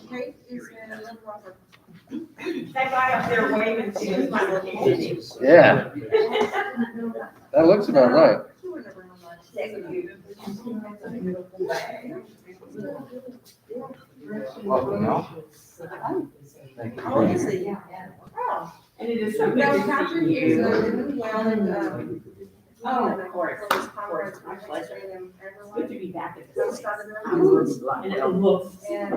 Kate is in Little Rock. That guy up there waving to you is my location. Yeah, that looks about right. Welcome out. Oh, is he? And it is so good No, to see Patrick is you. doing well and, Oh, of course, my pleasure. It's good to be back at They this started place. their own. And it looks. And,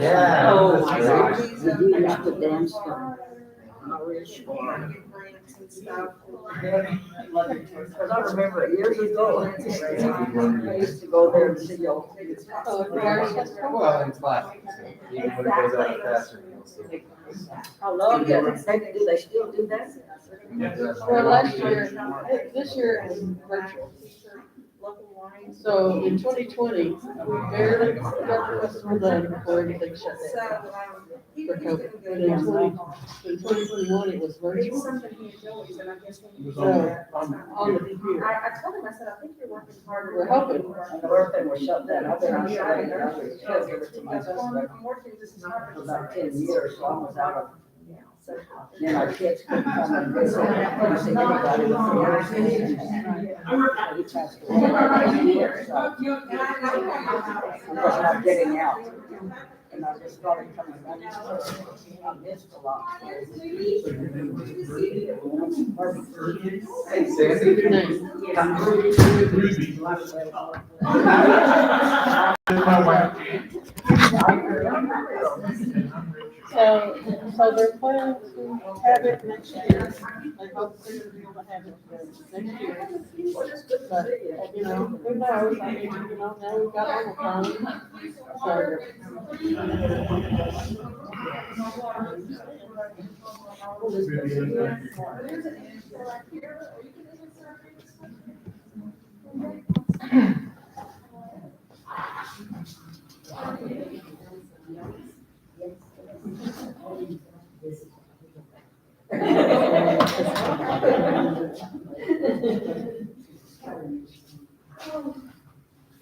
Yeah, Oh, that's my great. gosh. he's, I got the dance trying Irish to get grants and stuff. Because I remember it years ago, I used to go there and see y'all. Well, it's classic. Even when it goes out faster. I love it. Do they still do that? Well, last year, this year is virtual. So in 2020, we barely got the festival done before everything shut So, down. he For was COVID. doing But good. in 2021, it was It's virtual. something he enjoys, and I guess when you. So, on the computer. I told him, I said, I think you're working harder. We're hoping. And everything was shut down. I've been outside and I was caregiver to my Because husband I'm working just as hard for as about 10 years, so I was out of. So. Then our kids couldn't come and visit. I couldn't see anybody with the He passed away. So I was not getting out. And I just started coming back. I missed a lot. Hey, Sandy. So they're planning to have it next year. I hope they're gonna be able to have it next year. But, you know, who knows? I mean, you know, now we've got Omicron. So.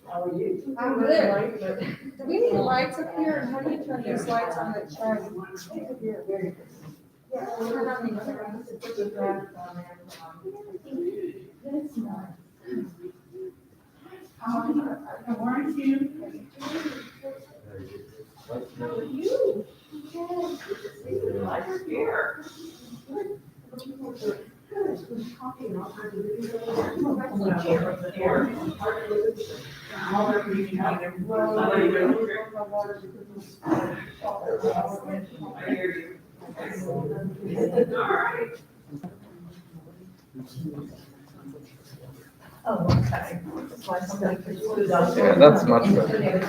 How are you? I'm good. Do we need lights up here, and how do you turn these lights on that charge? Yeah, turn on these lights. How are you? How are you? Glad you're here. Oh, okay. Yeah, that's much better.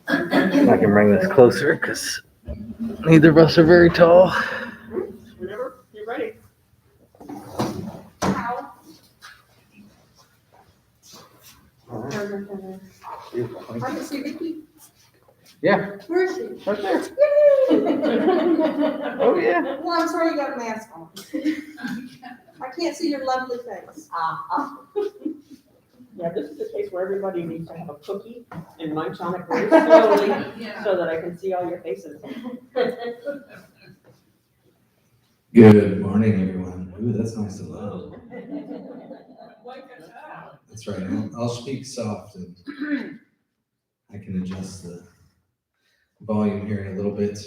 I can bring this closer because neither of us are very tall. Whenever you're ready. Beautiful. I can see Vicky. Yeah, Where is she? right there. Yay! Oh, yeah. Well, I'm sorry you got a mask on. I can't see your lovely face. Yeah, this is the case where everybody needs to have a cookie and munch on it very slowly so that I can see all your faces. Good morning, everyone. Ooh, that's nice and loud. That's right. I'll speak soft and I can adjust the volume here in a little bit.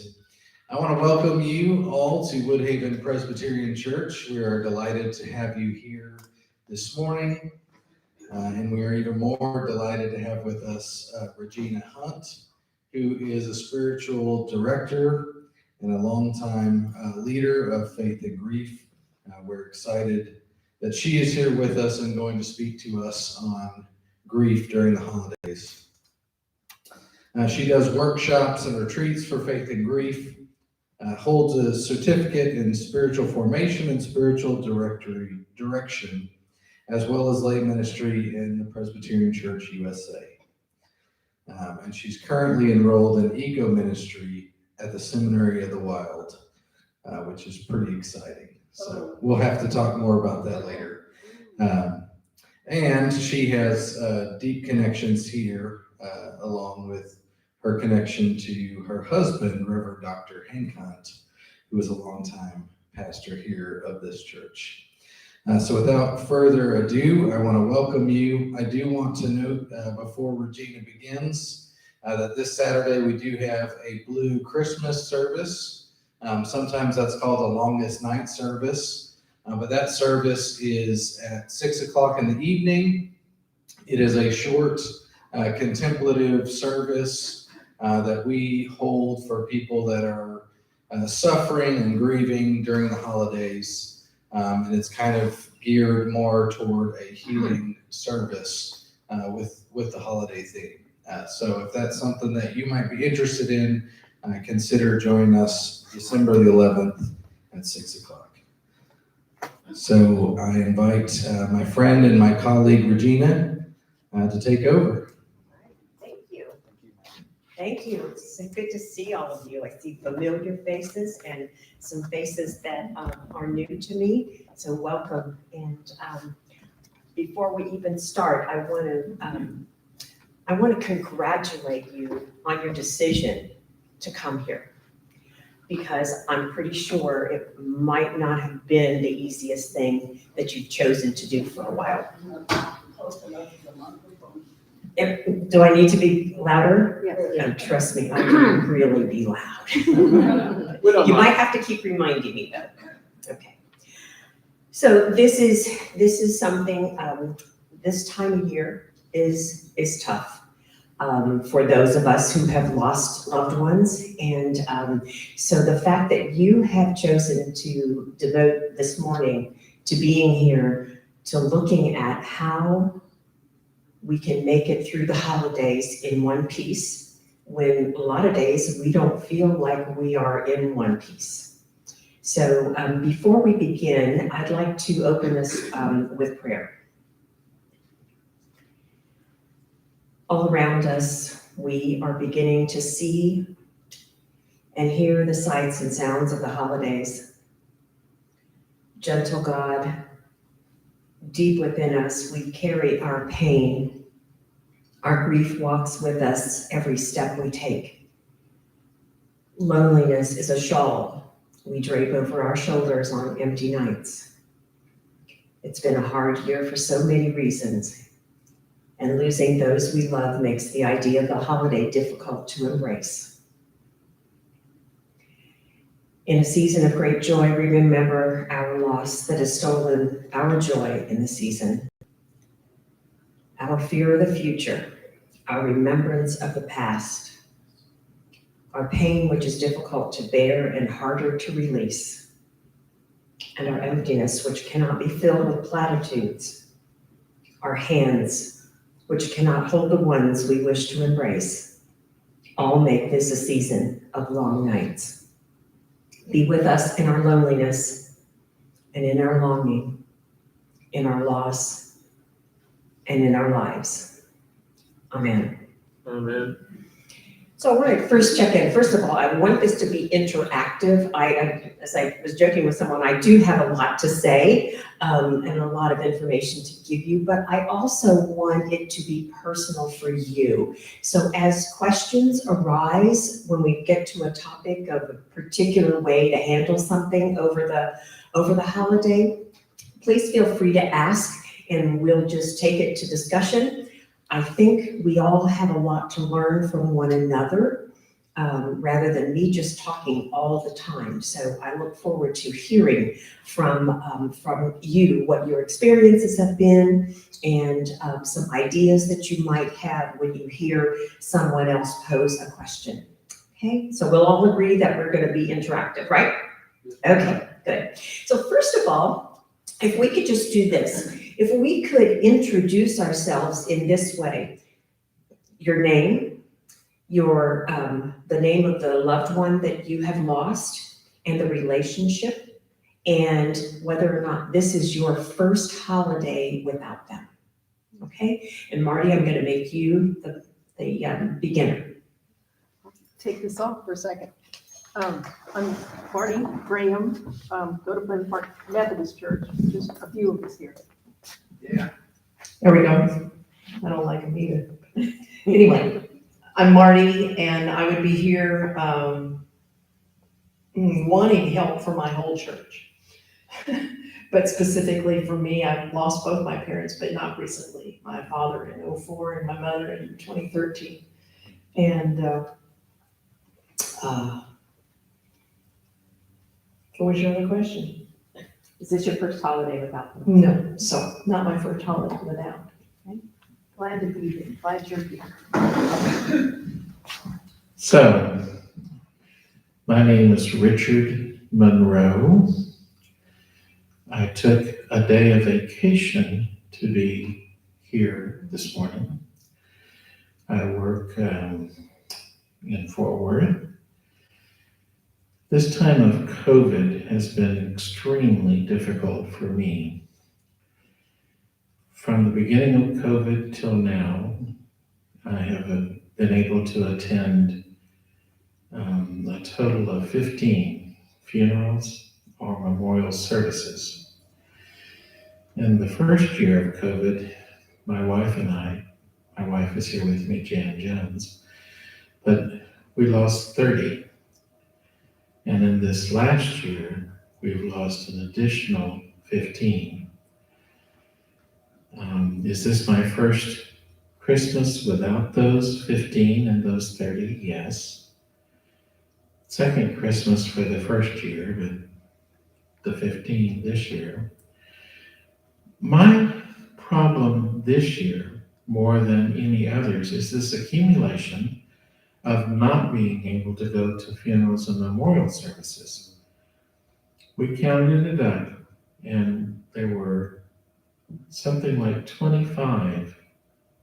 I want to welcome you all to Woodhaven Presbyterian Church. We are delighted to have you here this morning. And we are even more delighted to have with us Regina Hunt, who is a spiritual director and a longtime leader of Faith and Grief. We're excited that she is here with us and going to speak to us on grief during the holidays. She does workshops and retreats for Faith and Grief, holds a certificate in spiritual formation and spiritual direction, as well as lay ministry in the Presbyterian Church USA. And she's currently enrolled in Eco Ministry at the Seminary of the Wild, which is pretty exciting. So we'll have to talk more about that later. And she has deep connections here, along with her connection to her husband, Reverend Dr. Hunt, who is a longtime pastor here of this church. So without further ado, I want to welcome you. I do want to note before Regina begins that this Saturday we do have a Blue Christmas service. Sometimes that's called the longest night service. But that service is at 6 o'clock in the evening. It is a short contemplative service that we hold for people that are suffering and grieving during the holidays. And it's kind of geared more toward a healing service with the holiday theme. So if that's something that you might be interested in, consider joining us December the 11th at 6 o'clock. So I invite my friend and my colleague Regina to take over. Thank you. Thank you. It's so good to see all of you. I see familiar faces and some faces that are new to me. So welcome. And before we even start, I want to congratulate you on your decision to come here, because I'm pretty sure it might not have been the easiest thing that you've chosen to do for a while. Do I need to be louder? Yes. Trust me, I can really be loud. You might have to keep reminding me though. Okay. So this is something, this time of year is tough. For those of us who have lost loved ones. And so the fact that you have chosen to devote this morning to being here, to looking at how we can make it through the holidays in one piece, when a lot of days we don't feel like we are in one piece. So before we begin, I'd like to open this with prayer. All around us, we are beginning to see and hear the sights and sounds of the holidays. Gentle God, deep within us, we carry our pain. Our grief walks with us every step we take. Loneliness is a shawl we drape over our shoulders on empty nights. It's been a hard year for so many reasons. And losing those we love makes the idea of the holiday difficult to embrace. In a season of great joy, we remember our loss that has stolen our joy in the season. Our fear of the future, our remembrance of the past, our pain which is difficult to bear and harder to release, and our emptiness which cannot be filled with platitudes, our hands which cannot hold the ones we wish to embrace, all make this a season of long nights. Be with us in our loneliness and in our longing, in our loss and in our lives. Amen. Amen. So I want to first check in. First of all, I want this to be interactive. As I was joking with someone, I do have a lot to say and a lot of information to give you, but I also want it to be personal for you. So as questions arise when we get to a topic of a particular way to handle something over the holiday, please feel free to ask and we'll just take it to discussion. I think we all have a lot to learn from one another, rather than me just talking all the time. So I look forward to hearing from you what your experiences have been and some ideas that you might have when you hear someone else pose a question. Okay, so we'll all agree that we're going to be interactive, right? Okay, good. So first of all, if we could just do this. If we could introduce ourselves in this way, your name, the name of the loved one that you have lost, and the relationship, and whether or not this is your first holiday without them. Okay? And Marty, I'm going to make you the beginner. Take this off for a second. I'm Marty Graham, go to Glen Park Methodist Church, just a few of us here. Yeah. There we go. I don't like them either. Anyway, I'm Marty, and I would be here wanting help for my whole church. But specifically for me, I've lost both my parents, but not recently. My father in 2004 and my mother in 2013. And what was your other question? Is this your first holiday without them? No, so not my first holiday without. Glad to be here, glad you're here. So, my name is Richard Monroe. I took a day of vacation to be here this morning. I work in Fort Worth. This time of COVID has been extremely difficult for me. From the beginning of COVID till now, I have been able to attend a total of 15 funerals or memorial services. In the first year of COVID, my wife is here with me, Jan Jones, but we lost 30. And in this last year, we've lost an additional 15. Is this my first Christmas without those 15 and those 30? Yes. Second Christmas for the first year, but the 15 this year. My problem this year, more than any others, is this accumulation of not being able to go to funerals and memorial services. We counted it up, and there were something like 25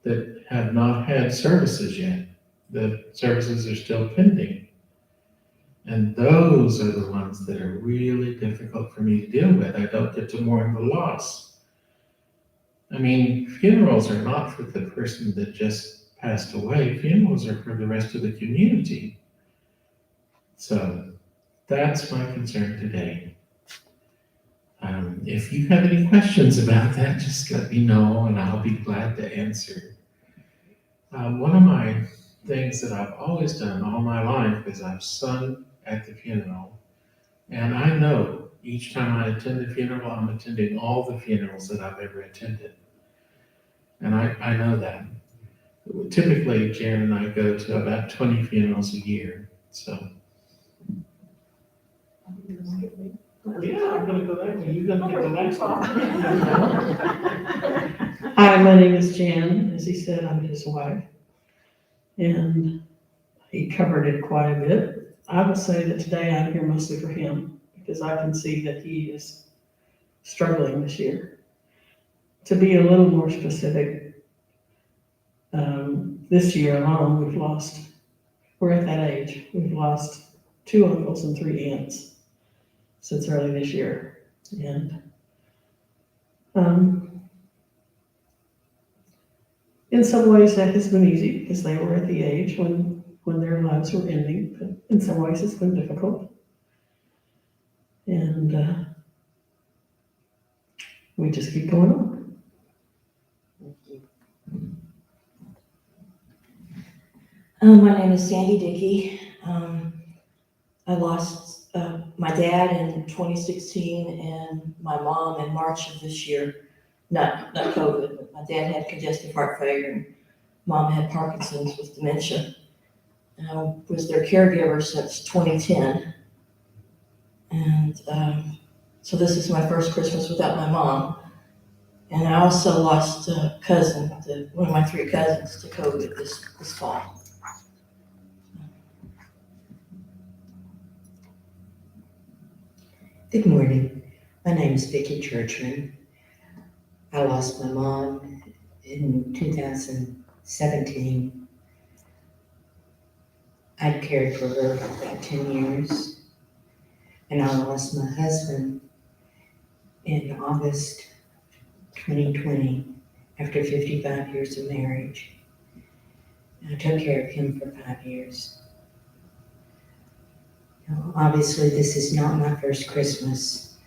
that have not had services yet. The services are still pending. And those are the ones that are really difficult for me to deal with. I don't get to mourn the loss. I mean, funerals are not for the person that just passed away. Funerals are for the rest of the community. So that's my concern today. If you have any questions about that, just let me know and I'll be glad to answer. One of my things that I've always done all my life is I've sung at the funeral. And I know each time I attend a funeral, I'm attending all the funerals that I've ever attended. And I know that. Typically, Jan and I go to about 20 funerals a year, so. Yeah, I'm gonna go that way. You're gonna get the next one. Hi, my name is Jan. As he said, I'm his wife. And he covered it quite a bit. I will say that today I'm here mostly for him because I can see that he is struggling this year. To be a little more specific, this year alone, we're at that age. We've lost 2 uncles and 3 aunts since early this year. And in some ways that has been easy because they were at the age when their lives were ending, but in some ways it's been difficult. And we just keep going on. My name is Sandy Dickey. I lost my dad in 2016 and my mom in March of this year. Not COVID, but my dad had congestive heart failure and mom had Parkinson's with dementia. And I was their caregiver since 2010. And so this is my first Christmas without my mom. And I also lost a cousin, one of my 3 cousins, to COVID this fall. Good morning. My name is Vicky Churchman. I lost my mom in 2017. I'd cared for her for about 10 years. And I lost my husband in August 2020 after 55 years of marriage. I took care of him for 5 years. Now, obviously, this is not my first Christmas,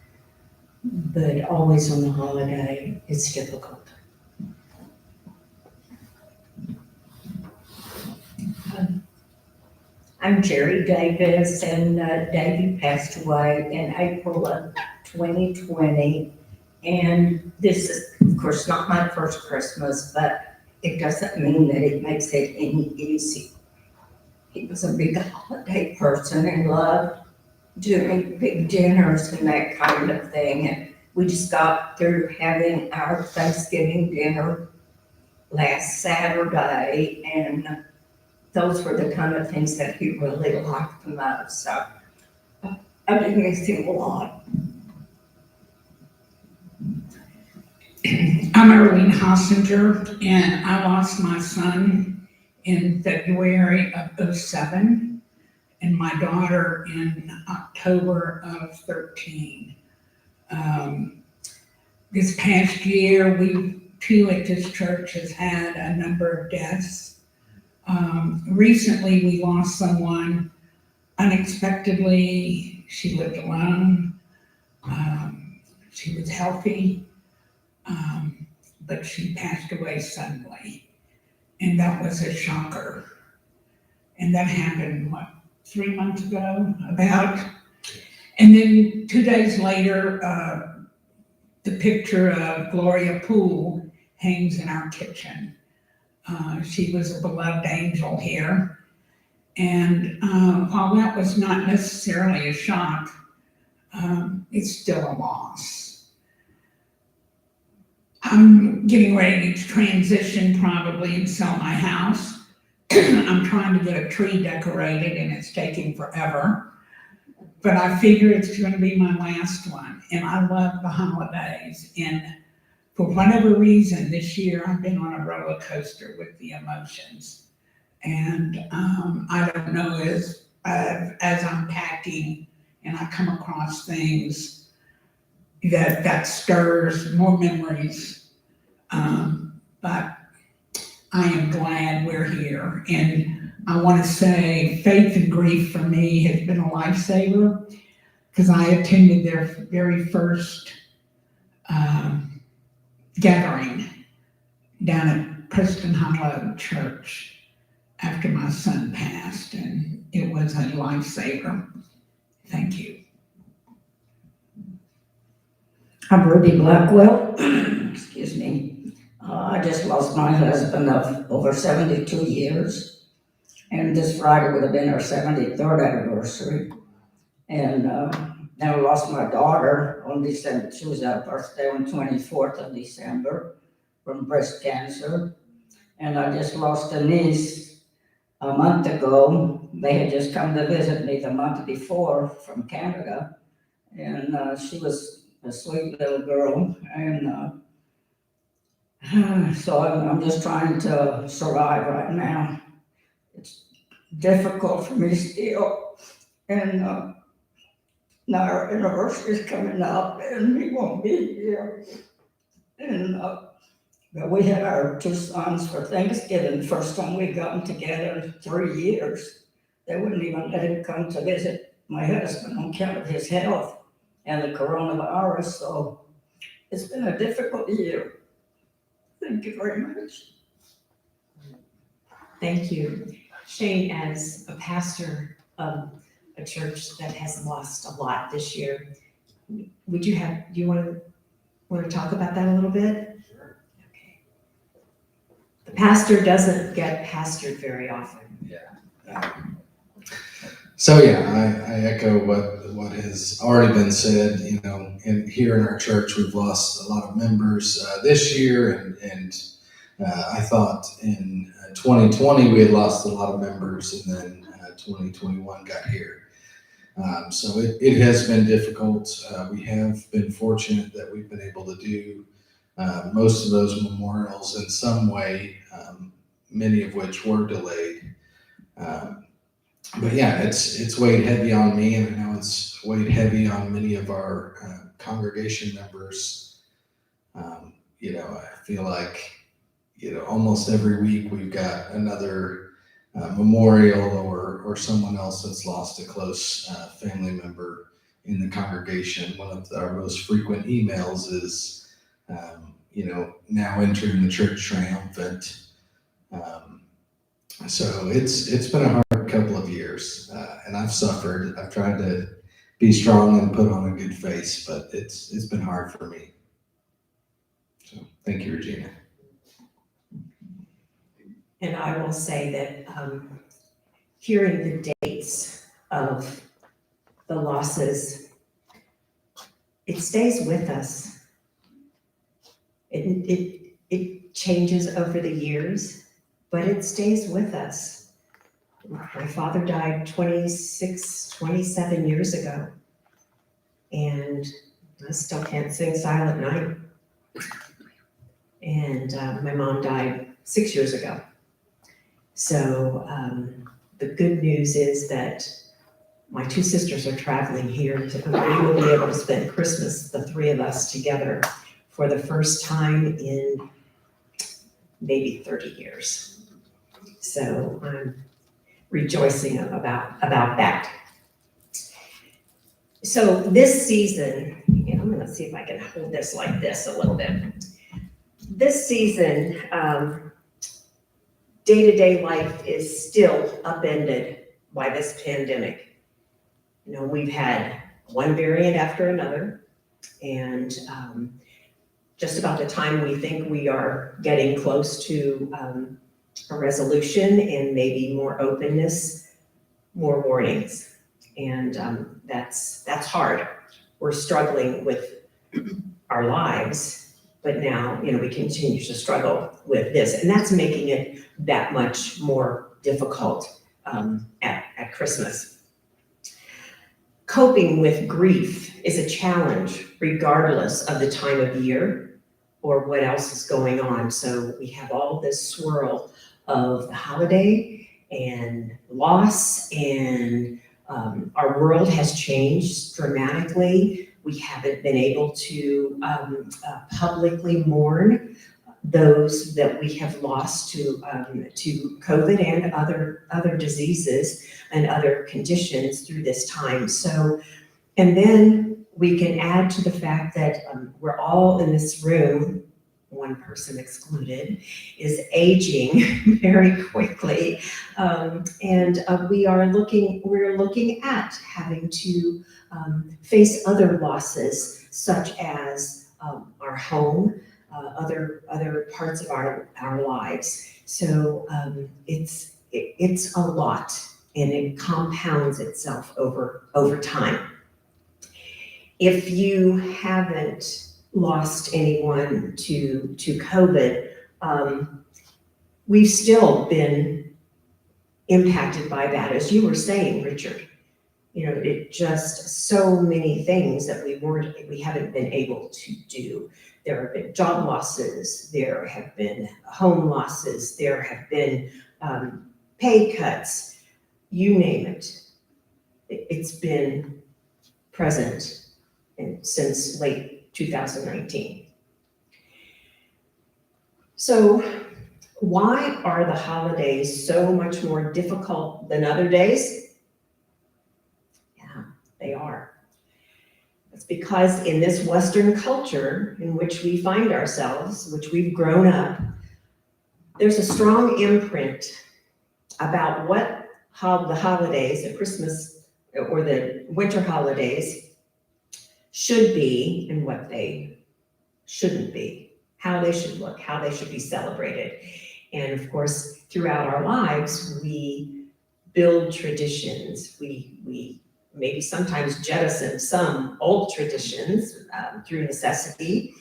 but always on the holiday, it's difficult. I'm Jerry Davis, and Davey passed away in April of 2020. And this is, of course, not my first Christmas, but it doesn't mean that it makes it any easy. He was a big holiday person and loved doing big dinners and that kind of thing. And we just got through having our Thanksgiving dinner last Saturday, and those were the kind of things that he really liked the most. So I did miss him a lot. I'm Erlene Hossinger, and I lost my son in February of '07, and my daughter in October of 13. This past year, we too at this church has had a number of deaths. Recently, we lost someone unexpectedly. She lived alone. She was healthy. But she passed away suddenly, and that was a shocker. And that happened, 3 months ago, about? And then 2 days later, the picture of Gloria Poole hangs in our kitchen. She was a beloved angel here. And while that was not necessarily a shock, it's still a loss. I'm getting ready to transition probably and sell my house. I'm trying to get a tree decorated and it's taking forever. But I figure it's going to be my last one. And I love the holidays. And for whatever reason, this year I've been on a roller coaster with the emotions. And I don't know, as I'm packing and I come across things that stirs more memories. But I am glad we're here. And I want to say faith and grief for me has been a lifesaver, because I attended their very first gathering down at Preston Hollow Church after my son passed, and it was a lifesaver. Thank you. I'm Ruby Blackwell. Excuse me. I just lost my husband of over 72 years. And this Friday would have been our 73rd anniversary. And then I lost my daughter on December. She was our birthday on 24th of December from breast cancer. And I just lost a niece a month ago. They had just come to visit me the month before from Canada. And she was a sweet little girl, and so I'm just trying to survive right now. It's difficult for me still, and now our anniversary is coming up, and he won't be here. And but we had our 2 sons for Thanksgiving, the first time we've gotten together in 3 years. They wouldn't even let him come to visit my husband on account of his health and the coronavirus, so it's been a difficult year. Thank you very much. Thank you. Shane, as a pastor of a church that has lost a lot this year, do you want to talk about that a little bit? Sure. Okay. The pastor doesn't get pastored very often. Yeah. So yeah, I echo what has already been said. You know, here in our church, we've lost a lot of members this year, and I thought in 2020 we had lost a lot of members, and then 2021 got here. So it has been difficult. We have been fortunate that we've been able to do most of those memorials in some way, many of which were delayed. But yeah, it's weighed heavy on me, and I know it's weighed heavy on many of our congregation members. You know, I feel like, you know, almost every week we've got another memorial or someone else that's lost a close family member in the congregation. One of our most frequent emails is, you know, now entering the church triumphant. So it's been a hard hard couple of years, and I've suffered. I've tried to be strong and put on a good face, but it's been hard for me. So thank you, Regina. And I will say that hearing the dates of the losses, it stays with us. It changes over the years, but it stays with us. My father died 27 years ago, and I still can't sing Silent Night. And my mom died 6 years ago. So the good news is that my two sisters are traveling here. We will be able to spend Christmas, the three of us together, for the first time in maybe 30 years. So I'm rejoicing about that. So this season, I'm gonna see if I can hold this like this a little bit. This season, day-to-day life is still upended by this pandemic. We've had one variant after another, and just about the time we think we are getting close to a resolution and maybe more openness, more warnings. And that's hard. We're struggling with our lives, but now, we continue to struggle with this, and that's making it that much more difficult at Christmas. Coping with grief is a challenge regardless of the time of year or what else is going on. So we have all this swirl of the holiday and loss, and our world has changed dramatically. We haven't been able to publicly mourn those that we have lost to COVID and other diseases and other conditions through this time. So, and then we can add to the fact that we're all in this room, one person excluded, is aging very quickly, and we're looking at having to face other losses, such as our home, other parts of our lives. So it's a lot, and it compounds itself over time. If you haven't lost anyone to COVID, we've still been impacted by that, as you were saying, Richard. It just so many things that we haven't been able to do. There have been job losses, there have been home losses, there have been pay cuts, you name it. It's been present since late 2019. So why are the holidays so much more difficult than other days? Yeah, they are. It's because in this Western culture in which we find ourselves, which we've grown up, there's a strong imprint about how the holidays, the Christmas or the winter holidays, should be and what they shouldn't be, how they should look, how they should be celebrated. And of course, throughout our lives, we build traditions. We maybe sometimes jettison some old traditions through necessity,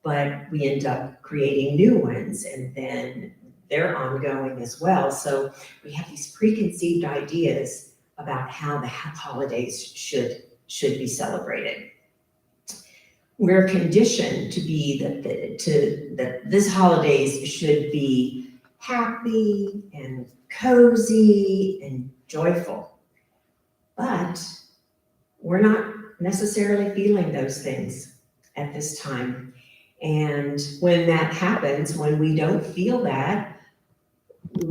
but we end up creating new ones, and then they're ongoing as well. So we have these preconceived ideas about how the holidays should be celebrated. We're conditioned to be that this holidays should be happy and cozy and joyful. But we're not necessarily feeling those things at this time. And when that happens, when we don't feel that,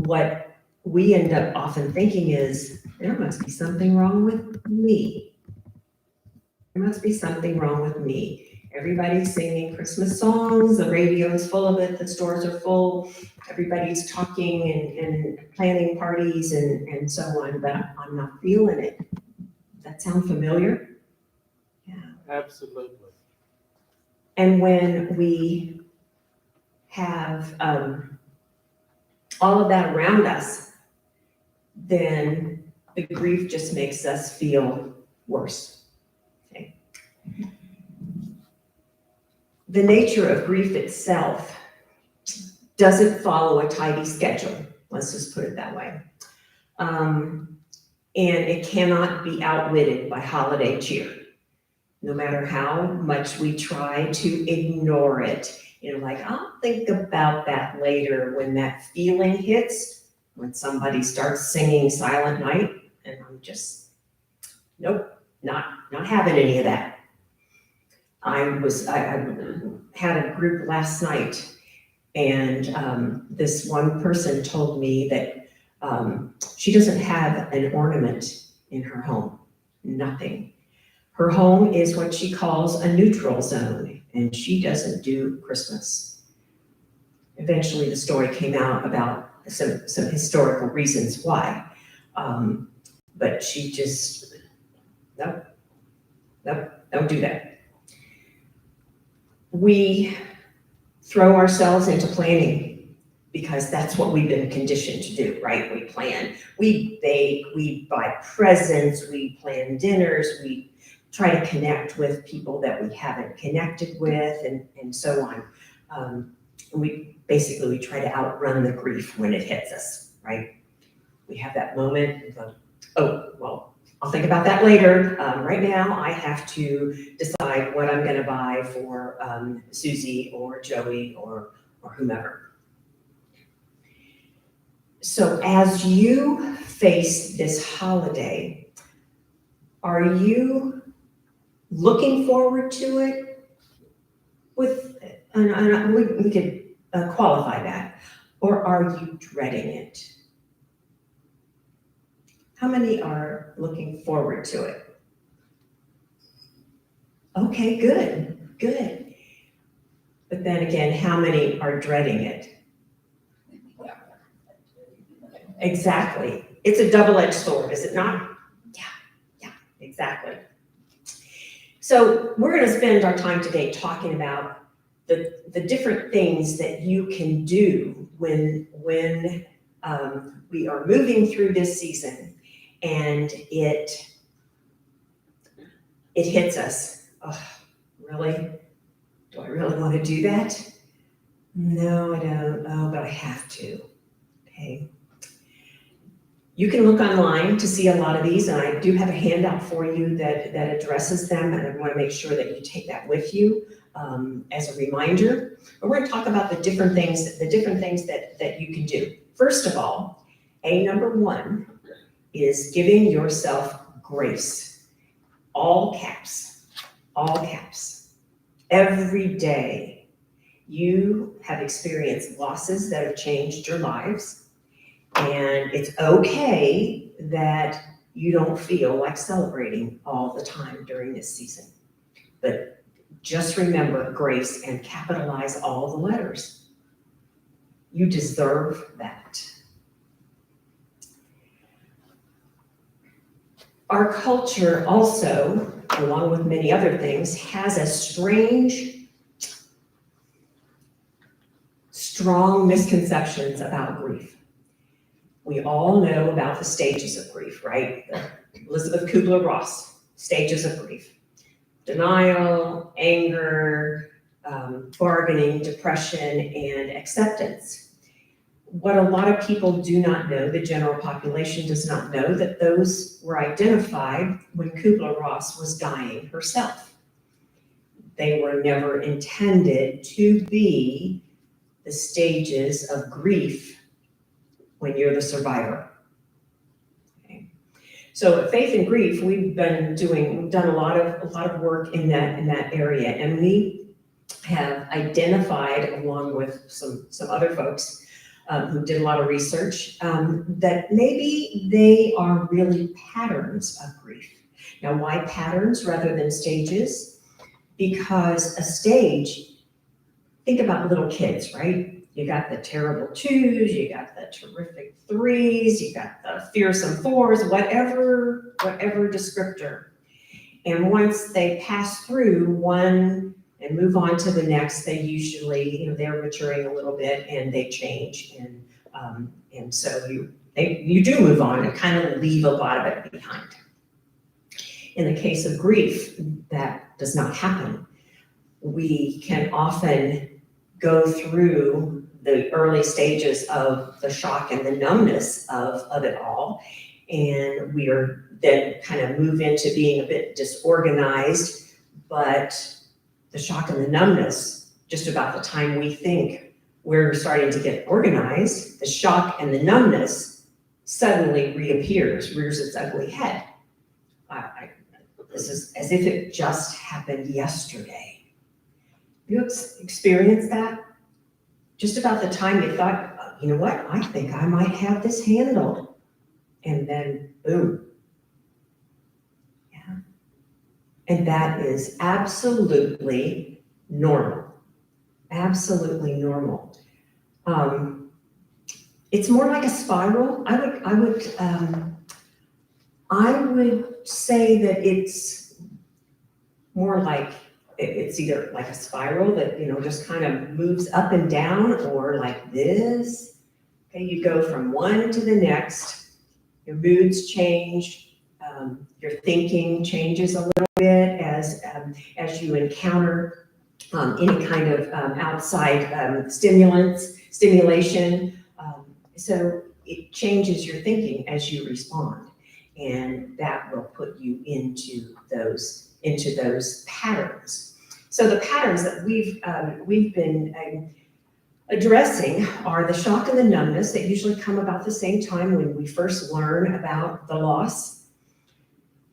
what we end up often thinking is, there must be something wrong with me. There must be something wrong with me. Everybody's singing Christmas songs, the radio is full of it, the stores are full, everybody's talking and planning parties and so on, but I'm not feeling it. Does that sound familiar? Yeah. Absolutely. And when we have all of that around us, then the grief just makes us feel worse. Okay. The nature of grief itself doesn't follow a tidy schedule, let's just put it that way. And it cannot be outwitted by holiday cheer. No matter how much we try to ignore it, like, I'll think about that later when that feeling hits, when somebody starts singing Silent Night, and I'm just, nope, not having any of that. I had a group last night, and this one person told me that she doesn't have an ornament in her home, nothing. Her home is what she calls a neutral zone, and she doesn't do Christmas. Eventually, the story came out about some historical reasons why, but she just, nope, don't do that. We throw ourselves into planning because that's what we've been conditioned to do, right? We plan, we bake, we buy presents, we plan dinners, we try to connect with people that we haven't connected with and so on. We try to outrun the grief when it hits us, right? We have that moment and go, oh, well, I'll think about that later. Right now, I have to decide what I'm gonna buy for Susie or Joey or whomever. So as you face this holiday, are you looking forward to it with, and we could qualify that, or are you dreading it? How many are looking forward to it? Okay, good. But then again, how many are dreading it? Exactly. It's a double-edged sword, is it not? Yeah, exactly. So we're going to spend our time today talking about the different things that you can do when we are moving through this season and it hits us. Oh, really? Do I really want to do that? No, I don't. Oh, but I have to. Okay. You can look online to see a lot of these, and I do have a handout for you that addresses them, and I want to make sure that you take that with you as a reminder. But we're going to talk about the different things that you can do. First of all, number one is giving yourself grace. All caps. Every day you have experienced losses that have changed your lives. And it's okay that you don't feel like celebrating all the time during this season. But just remember grace and capitalize all the letters. You deserve that. Our culture also, along with many other things, has a strong misconceptions about grief. We all know about the stages of grief, right? Elizabeth Kubler-Ross, stages of grief. Denial, anger, bargaining, depression, and acceptance. What a lot of people do not know, the general population does not know, that those were identified when Kubler-Ross was dying herself. They were never intended to be the stages of grief when you're the survivor. Okay. So at Faith and Grief, we've done a lot of work in that area, and we have identified, along with some other folks who did a lot of research, that maybe they are really patterns of grief. Now, why patterns rather than stages? because a stage, think about little kids, right? You got the terrible twos, you got the terrific threes, you got the fearsome fours, whatever descriptor. And once they pass through one and move on to the next, they usually, they're maturing a little bit and they change. And so you do move on and kind of leave a lot of it behind. In the case of grief, that does not happen. We can often go through the early stages of the shock and the numbness of it all, and we are then kind of move into being a bit disorganized, but the shock and the numbness, just about the time we think we're starting to get organized, the shock and the numbness suddenly reappears, rears its ugly head. This is as if it just happened yesterday. You experienced that? Just about the time you thought, you know what, I think I might have this handled. And then, boom. Yeah. And that is absolutely normal. Absolutely normal. It's more like a spiral. I would say that it's more like, it's either like a spiral that, just kind of moves up and down, or like this. Okay, you go from one to the next, your moods change, your thinking changes a little bit as you encounter any kind of outside stimulation. So it changes your thinking as you respond, and that will put you into those patterns. So the patterns that we've been addressing are the shock and the numbness that usually come about the same time when we first learn about the loss.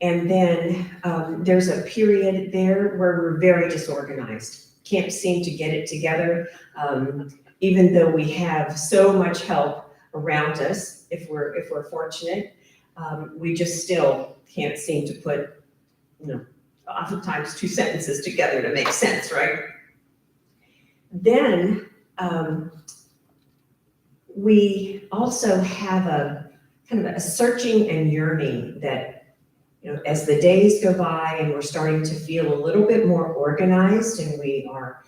And then there's a period there where we're very disorganized, can't seem to get it together, even though we have so much help around us, if we're fortunate, we just still can't seem to put, oftentimes two sentences together to make sense, right? Then we also have a kind of a searching and yearning that, as the days go by and we're starting to feel a little bit more organized, and we are,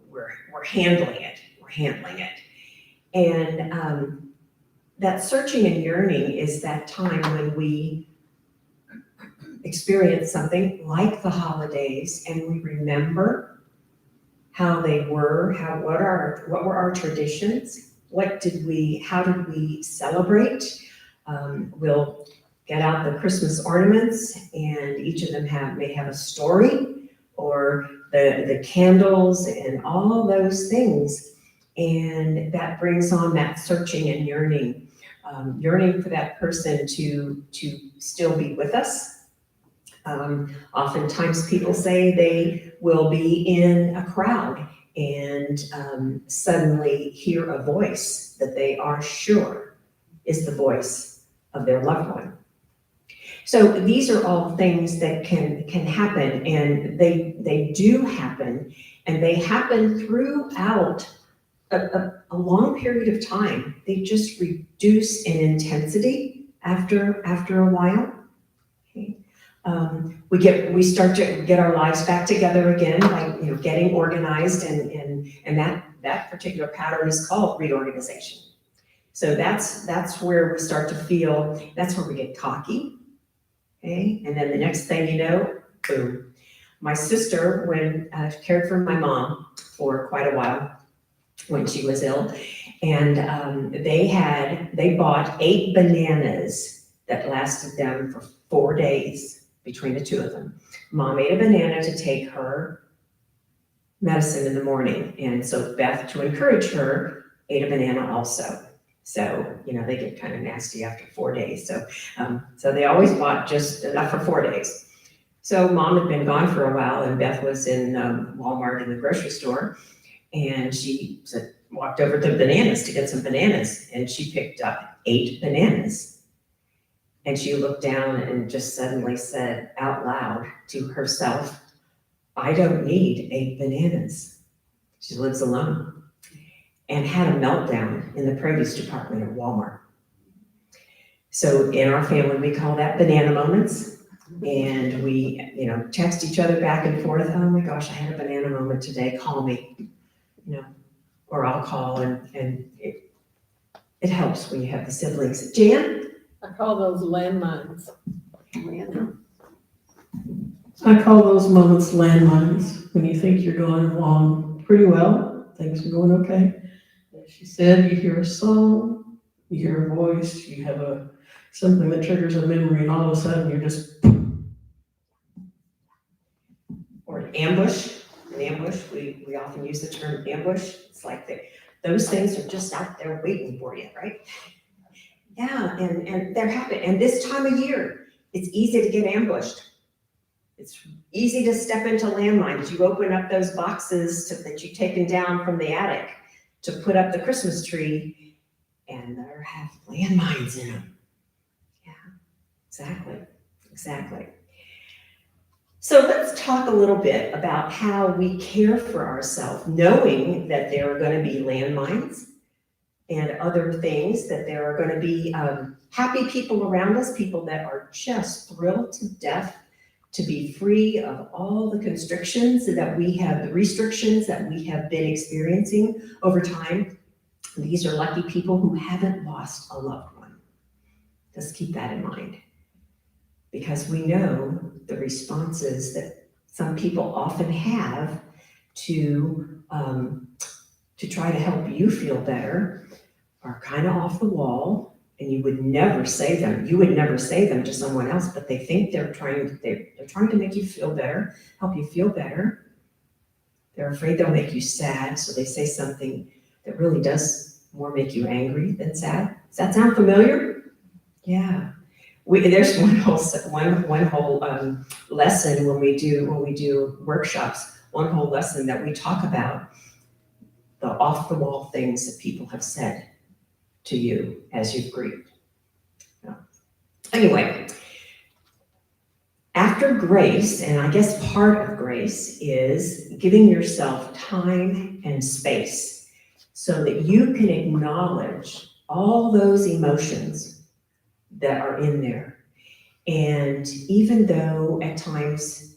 we're handling it. And that searching and yearning is that time when we experience something like the holidays and we remember how they were, what were our traditions, how did we celebrate. We'll get out the Christmas ornaments, and each of them may have a story, or the candles and all those things. And that brings on that searching and yearning for that person to still be with us. Oftentimes people say they will be in a crowd and suddenly hear a voice that they are sure is the voice of their loved one. So these are all things that can happen, and they do happen, and they happen throughout a long period of time. They just reduce in intensity after a while. Okay. We start to get our lives back together again by getting organized, and that particular pattern is called reorganization. So that's where we start to feel, that's where we get cocky. Okay, and then the next thing you know, boom. My sister, when cared for my mom for quite a while when she was ill, and they bought 8 bananas that lasted them for 4 days between the two of them. Mom ate a banana to take her medicine in the morning, and so Beth, to encourage her, ate a banana also. So, they get kind of nasty after 4 days. So they always bought just enough for 4 days. So Mom had been gone for a while, and Beth was in Walmart in the grocery store, and she walked over to bananas to get some bananas, and she picked up 8 bananas. And she looked down and just suddenly said out loud to herself, I don't need 8 bananas. She lives alone. And had a meltdown in the produce department at Walmart. So in our family, we call that banana moments. And we, text each other back and forth. Oh my gosh, I had a banana moment today. Call me, or I'll call, and it helps when you have the siblings. Jan? I call those landmines. I call those moments landmines, when you think you're going along pretty well, things are going okay. As she said, you hear a song, you hear a voice, you have something that triggers a memory, and all of a sudden you're just. Or an ambush. An ambush, we often use the term ambush. It's like those things are just out there waiting for you, right? Yeah, and they're happening. And this time of year, it's easy to get ambushed. It's easy to step into landmines. You open up those boxes that you've taken down from the attic to put up the Christmas tree, and there have landmines in them. Yeah, exactly. So let's talk a little bit about how we care for ourselves, knowing that there are going to be landmines and other things, that there are going to be happy people around us, people that are just thrilled to death to be free of all the restrictions that we have been experiencing over time. These are lucky people who haven't lost a loved one. Just keep that in mind. Because we know the responses that some people often have to try to help you feel better are kind of off the wall, and you would never say them. You would never say them to someone else, but they think they're trying to make you feel better, help you feel better. They're afraid they'll make you sad, so they say something that really does more make you angry than sad. Does that sound familiar? Yeah. There's one whole lesson when we do workshops, one whole lesson that we talk about the off the wall things that people have said to you as you've grieved. Anyway, after grace, and I guess part of grace is giving yourself time and space so that you can acknowledge all those emotions that are in there. And even though at times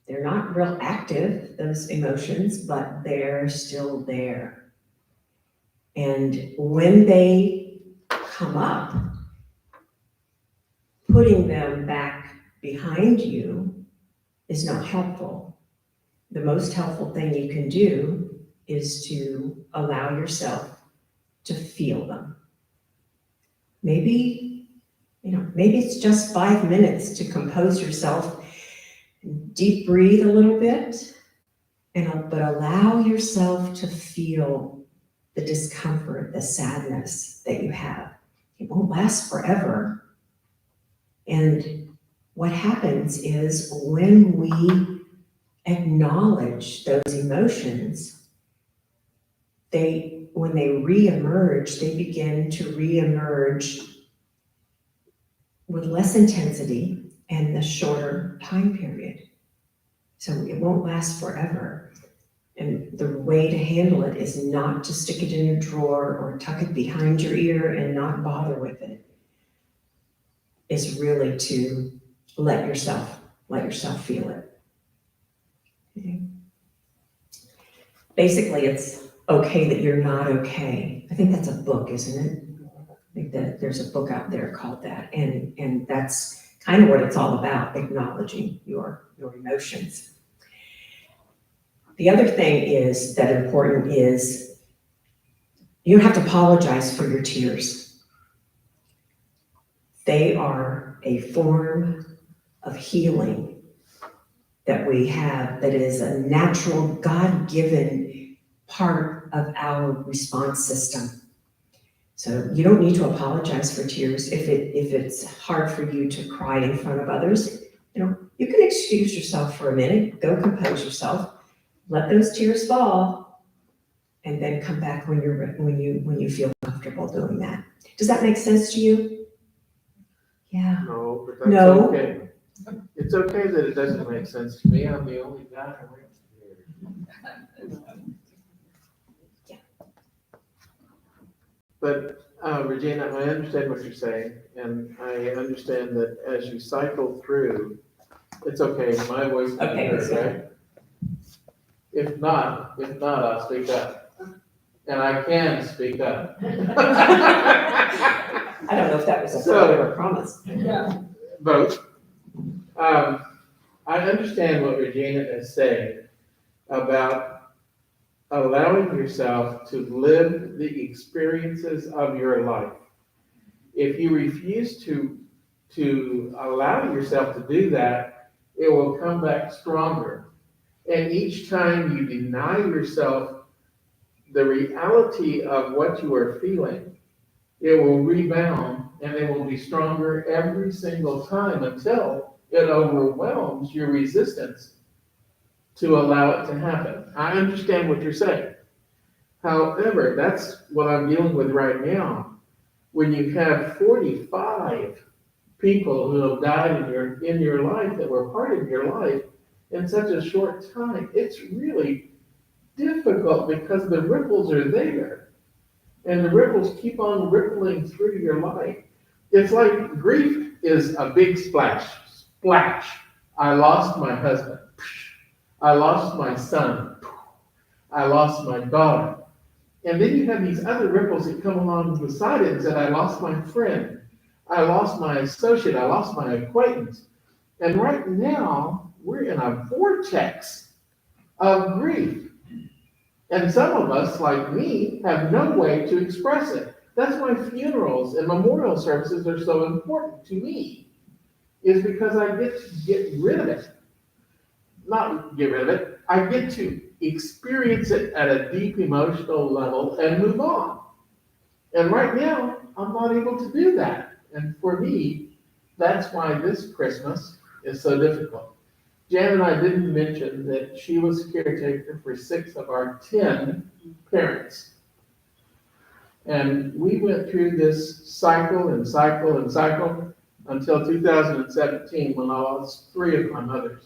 they're not real active, those emotions, but they're still there. And when they come up, putting them back behind you is not helpful. The most helpful thing you can do is to allow yourself to feel them. Maybe it's just 5 minutes to compose yourself, deep breathe a little bit, but allow yourself to feel the discomfort, the sadness that you have. It won't last forever. And what happens is when we acknowledge those emotions, when they reemerge, they begin to reemerge with less intensity and a shorter time period. So it won't last forever. And the way to handle it is not to stick it in your drawer or tuck it behind your ear and not bother with it. It's really to let yourself feel it. Okay. Basically, it's okay that you're not okay. I think that's a book, isn't it? I think that there's a book out there called that. And that's kind of what it's all about, acknowledging your emotions. The other thing is important is you don't have to apologize for your tears. They are a form of healing that we have that is a natural, God-given part of our response system. So you don't need to apologize for tears. If it's hard for you to cry in front of others, you can excuse yourself for a minute, go compose yourself, let those tears fall, and then come back when you feel comfortable doing that. Does that make sense to you? Yeah. No, but that's No. okay. It's okay that it doesn't make sense to me. I'm the only guy around here. But Regina, I understand what you're saying, and I understand that as you cycle through, it's okay, my voice can be Okay, heard, so- right? If not, I'll speak up. And I can speak up. I don't know if that was a So- threat or a promise. Both. I understand what Regina is saying about allowing yourself to live the experiences of your life. If you refuse to allow yourself to do that, it will come back stronger. And each time you deny yourself the reality of what you are feeling, it will rebound and it will be stronger every single time until it overwhelms your resistance to allow it to happen. I understand what you're saying. However, that's what I'm dealing with right now. When you have 45 people who have died in your life that were part of your life in such a short time, it's really difficult because the ripples are there. And the ripples keep on rippling through your life. It's like grief is a big splash. Splash. I lost my husband. I lost my son. I lost my daughter. And then you have these other ripples that come along beside it and said, I lost my friend. I lost my associate. I lost my acquaintance. And right now, we're in a vortex of grief. And some of us, like me, have no way to express it. That's why funerals and memorial services are so important to me, is because I get to get rid of it. Not get rid of it, I get to experience it at a deep emotional level and move on. And right now, I'm not able to do that. And for me, that's why this Christmas is so difficult. Jan and I didn't mention that she was caretaker for 6 of our 10 parents. And we went through this cycle and cycle and cycle until 2017 when I lost 3 of my mothers.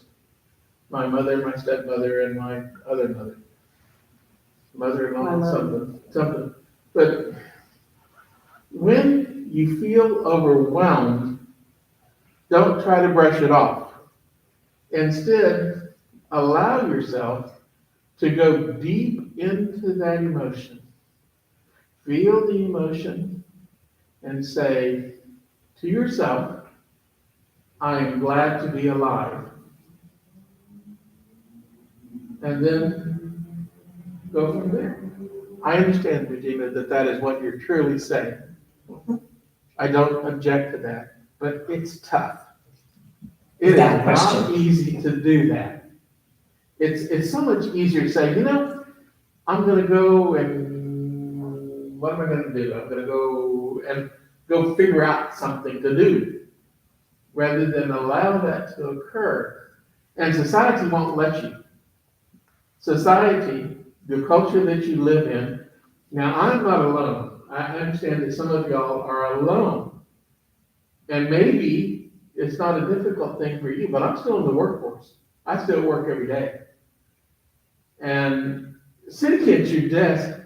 My mother, my stepmother, and my other mother. Mother-in-law, something. But when you feel overwhelmed, don't try to brush it off. Instead, allow yourself to go deep into that emotion. Feel the emotion and say to yourself, I am glad to be alive. And then go from there. I understand, Regina, that is what you're truly saying. I don't object to that, but it's tough. It is Without not question. easy to do that. It's so much easier to say, I'm gonna go and what am I gonna do? I'm gonna go figure out something to do, rather than allow that to occur. And society won't let you. Society, the culture that you live in, now I'm not alone. I understand that some of y'all are alone. And maybe it's not a difficult thing for you, but I'm still in the workforce. I still work every day. And sitting at your desk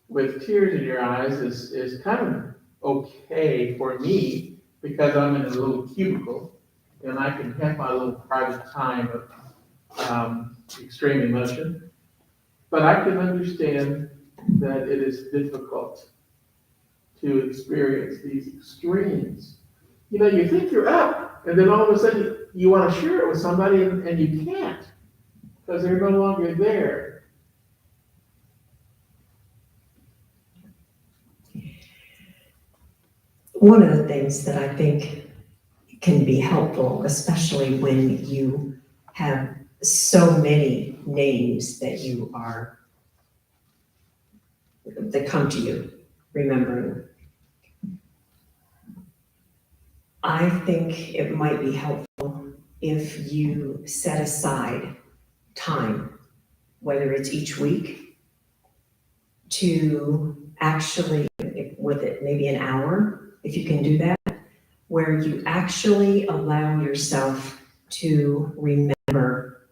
with tears in your eyes is kind of okay for me because I'm in a little cubicle and I can have my little private time of extreme emotion. But I can understand that it is difficult to experience these extremes. You think you're up, and then all of a sudden you want to share it with somebody and you can't because they're no longer there. One of the things that I think can be helpful, especially when you have so many names that come to you, remembering. I think it might be helpful if you set aside time, whether it's each week, to actually, with it, maybe an hour, if you can do that, where you actually allow yourself to remember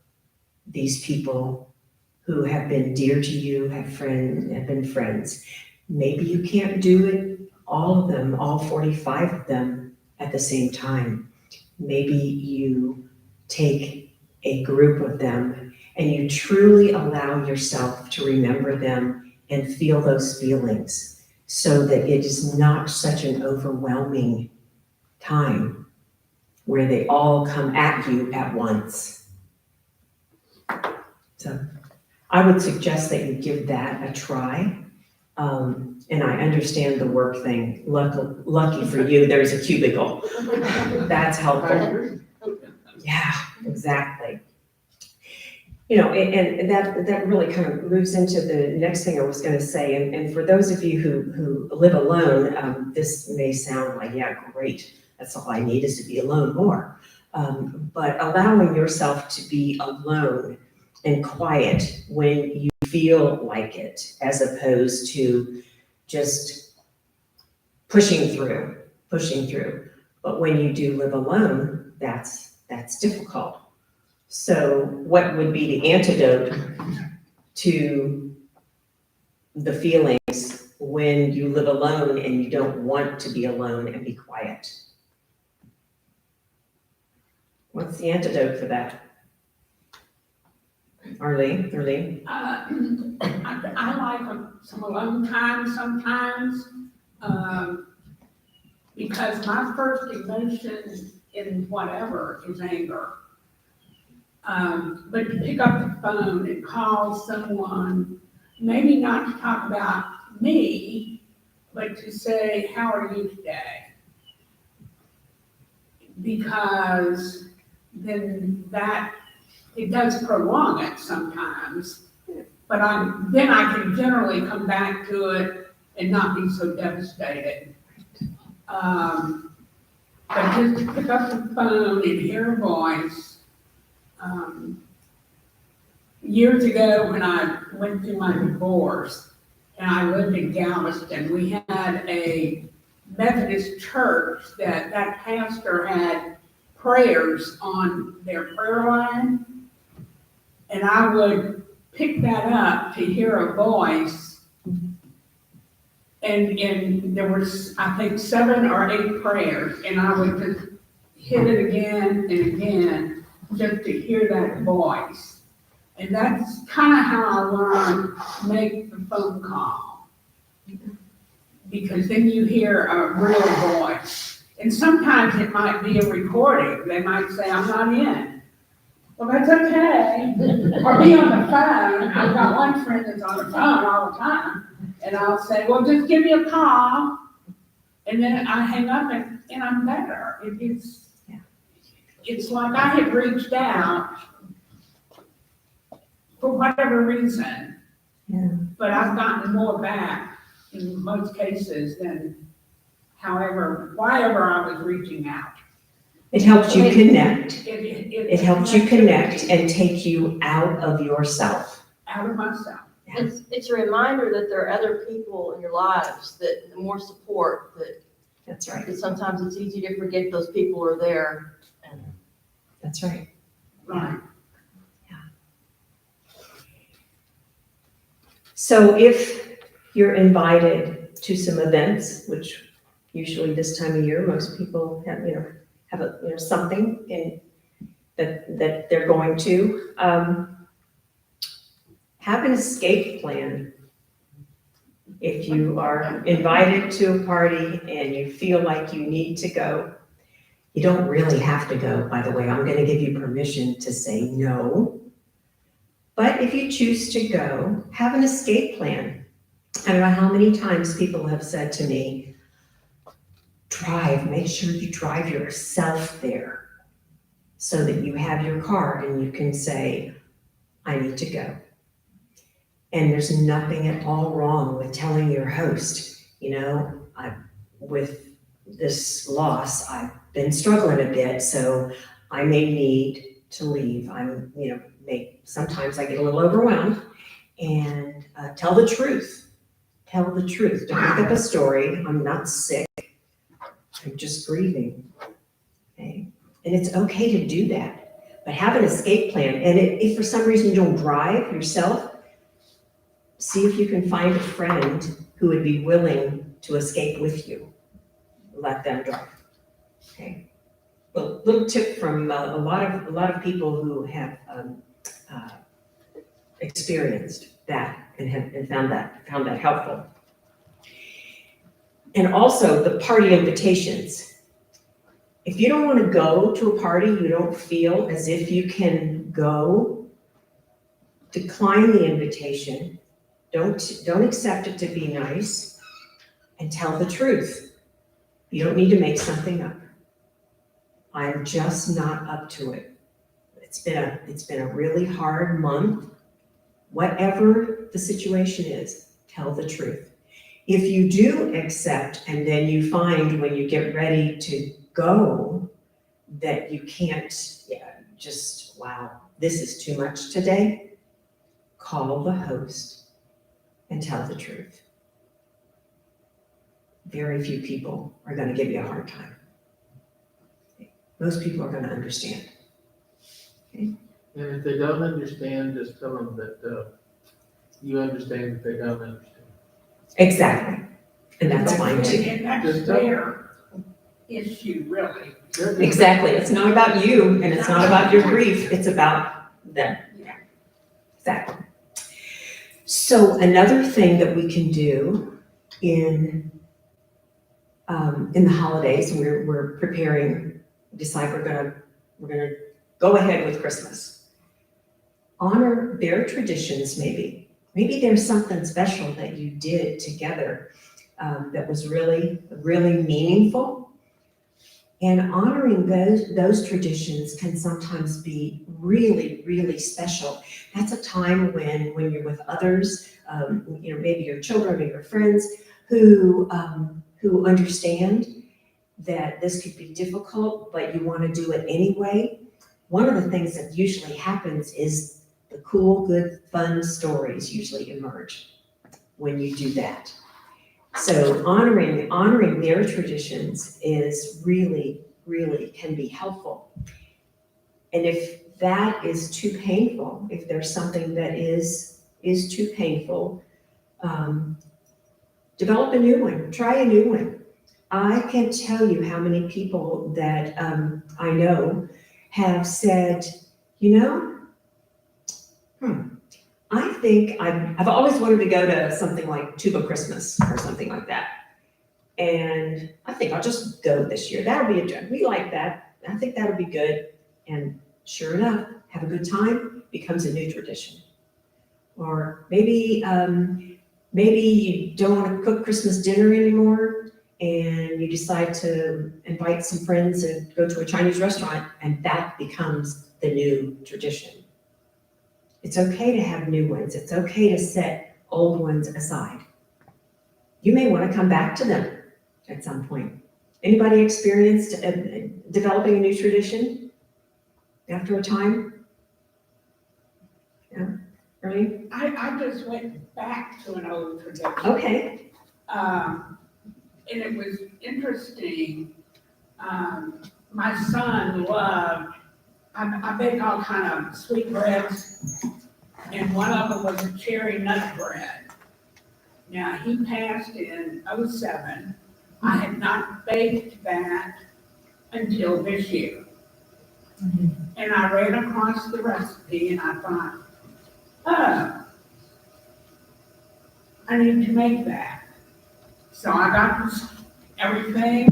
these people who have been dear to you, have been friends. Maybe you can't do it, all of them, all 45 of them at the same time. Maybe you take a group of them and you truly allow yourself to remember them and feel those feelings so that it is not such an overwhelming time where they all come at you at once. So I would suggest that you give that a try. And I understand the work thing. Lucky for you, there's a cubicle. That's helpful. Yeah, exactly. You know, and that really kind of moves into the next thing I was going to say. And for those of you who live alone, this may sound like, yeah, great. That's all I need is to be alone more. But allowing yourself to be alone and quiet when you feel like it, as opposed to just pushing through. But when you do live alone, that's difficult. So what would be the antidote to the feelings when you live alone and you don't want to be alone and be quiet? What's the antidote for that? Arlene? I like some alone time sometimes, because my first emotion in whatever is anger. But to pick up the phone and call someone, maybe not to talk about me, but to say, how are you today? Because then it does prolong it sometimes, but then I can generally come back to it and not be so devastated. But just to pick up the phone and hear a voice. Years ago when I went through my divorce and I lived in Galveston, we had a Methodist church that pastor had prayers on their prayer line. And I would pick that up to hear a voice. And there was, I think, 7 or 8 prayers. And I would just hit it again and again just to hear that voice. And that's kind of how I learned to make the phone call. Because then you hear a real voice. And sometimes it might be a recording. They might say, I'm not in. Well, that's okay. Or be on the phone. I've got one friend that's on the phone all the time. And I'll say, well, just give me a call. And then I hang up and I'm better. It's like I had reached out for whatever reason. Yeah. But I've gotten more back in most cases than whyever I was reaching out. It helps you connect. It helps you connect and take you out of yourself. Out of myself. It's a reminder that there are other people in your lives that the more support That's right. that sometimes it's easy to forget those people are there. And That's right. Right. So if you're invited to some events, which usually this time of year, most people have something that they're going to, have an escape plan. If you are invited to a party and you feel like you need to go, you don't really have to go, by the way. I'm going to give you permission to say no. But if you choose to go, have an escape plan. I don't know how many times people have said to me, make sure you drive yourself there so that you have your car and you can say, I need to go. And there's nothing at all wrong with telling your host, with this loss, I've been struggling a bit, so I may need to leave. Sometimes I get a little overwhelmed, and tell the truth. Tell the truth. Don't make up a story. I'm not sick. I'm just grieving. Okay? And it's okay to do that, but have an escape plan. And if for some reason you don't drive yourself, see if you can find a friend who would be willing to escape with you. Let them drive. Okay. Well, little tip from a lot of people who have experienced that and found that helpful. And also the party invitations. If you don't want to go to a party, you don't feel as if you can go, decline the invitation. Don't accept it to be nice, and tell the truth. You don't need to make something up. I'm just not up to it. It's been a really hard month. Whatever the situation is, tell the truth. If you do accept and then you find when you get ready to go that you can't, wow, this is too much today, call the host and tell the truth. Very few people are going to give you a hard time. Most people are going to understand. Okay? And if they don't understand, just tell them that you understand that they don't understand. Exactly. And that's fine too. And that's their issue, really. Exactly. It's not about you and it's not about your grief. It's about them. Yeah. Exactly. So another thing that we can do in the holidays, we're preparing, decide we're gonna go ahead with Christmas. Honor their traditions, maybe. Maybe there's something special that you did together that was really, really meaningful. And honoring those traditions can sometimes be really, really special. That's a time when you're with others, maybe your children or your friends who understand that this could be difficult, but you want to do it anyway. One of the things that usually happens is the cool, good, fun stories usually emerge when you do that. So honoring their traditions is really, really can be helpful. And if that is too painful, if there's something that is too painful, develop a new one, try a new one. I can't tell you how many people that I know have said, I think I've always wanted to go to something like Tuba Christmas or something like that. And I think I'll just go this year. That'll be we like that. I think that'll be good. And sure enough, have a good time, becomes a new tradition. Or maybe you don't want to cook Christmas dinner anymore and you decide to invite some friends and go to a Chinese restaurant, and that becomes the new tradition. It's okay to have new ones. It's okay to set old ones aside. You may want to come back to them at some point. Anybody experienced developing a new tradition after a time? Yeah, Ernie? I just went back to an old tradition. Okay. And it was interesting. My son loved, I bake all kind of sweet breads, and one of them was a cherry nut bread. Now, he passed in '07. I had not baked that until this year. Mm-hmm. And I ran across the recipe and I thought, oh, I need to make that. So I got everything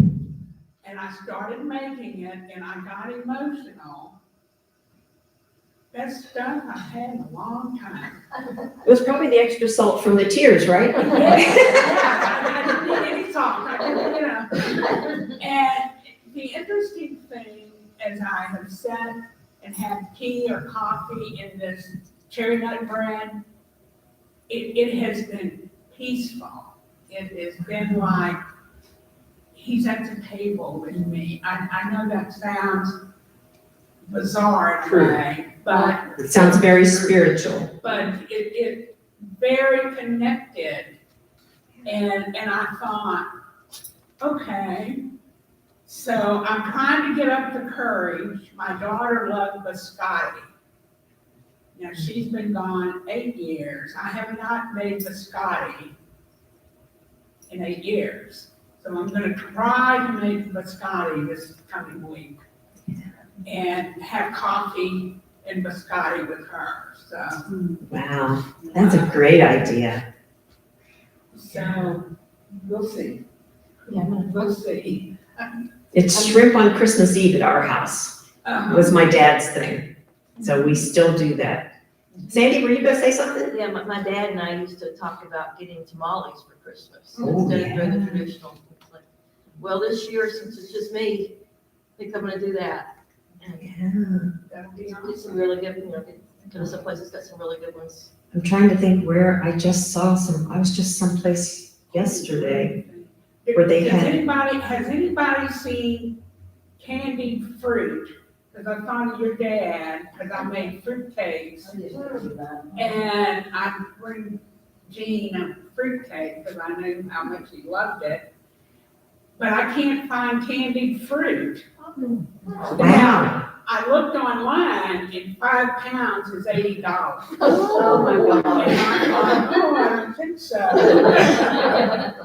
and I started making it and I got emotional. That stuff I've had a long time. It was probably the extra salt from the tears, right? I didn't need any salt, And the interesting thing, as I have said and had tea or coffee in this cherry nut bread, it has been peaceful. It has been like he's at the table with me. I know that sounds bizarre in a way, but It sounds very spiritual. But it very connected, and I thought, okay, So I'm trying to get up the courage. My daughter loved biscotti. Now, she's been gone 8 years. I have not made biscotti in 8 years. So I'm gonna try to make biscotti this coming week. And have coffee and biscotti with her, so. Wow, that's a great idea. So, we'll see. Yeah, We'll see. It's shrimp on Christmas Eve at our house. Was my dad's thing. So we still do that. Sandy, were you gonna say something? Yeah, my dad and I used to talk about getting tamales for Christmas Oh, instead of doing yeah. the traditional. Well, this year, since it's just me, I think I'm gonna do that. And Yeah. That'll be get awesome. some really good, go to some place that's got some really good ones. I'm trying to think where I just saw I was just someplace yesterday. Where they Has had- anybody seen candied fruit? Because I thought of your dad, because I made fruit cakes. And I bring Gene a fruit cake because I knew how much he loved it. But I can't find candied fruit. Wow. I looked online and 5 pounds is $80. Oh, my And God. I thought, oh, I don't think so.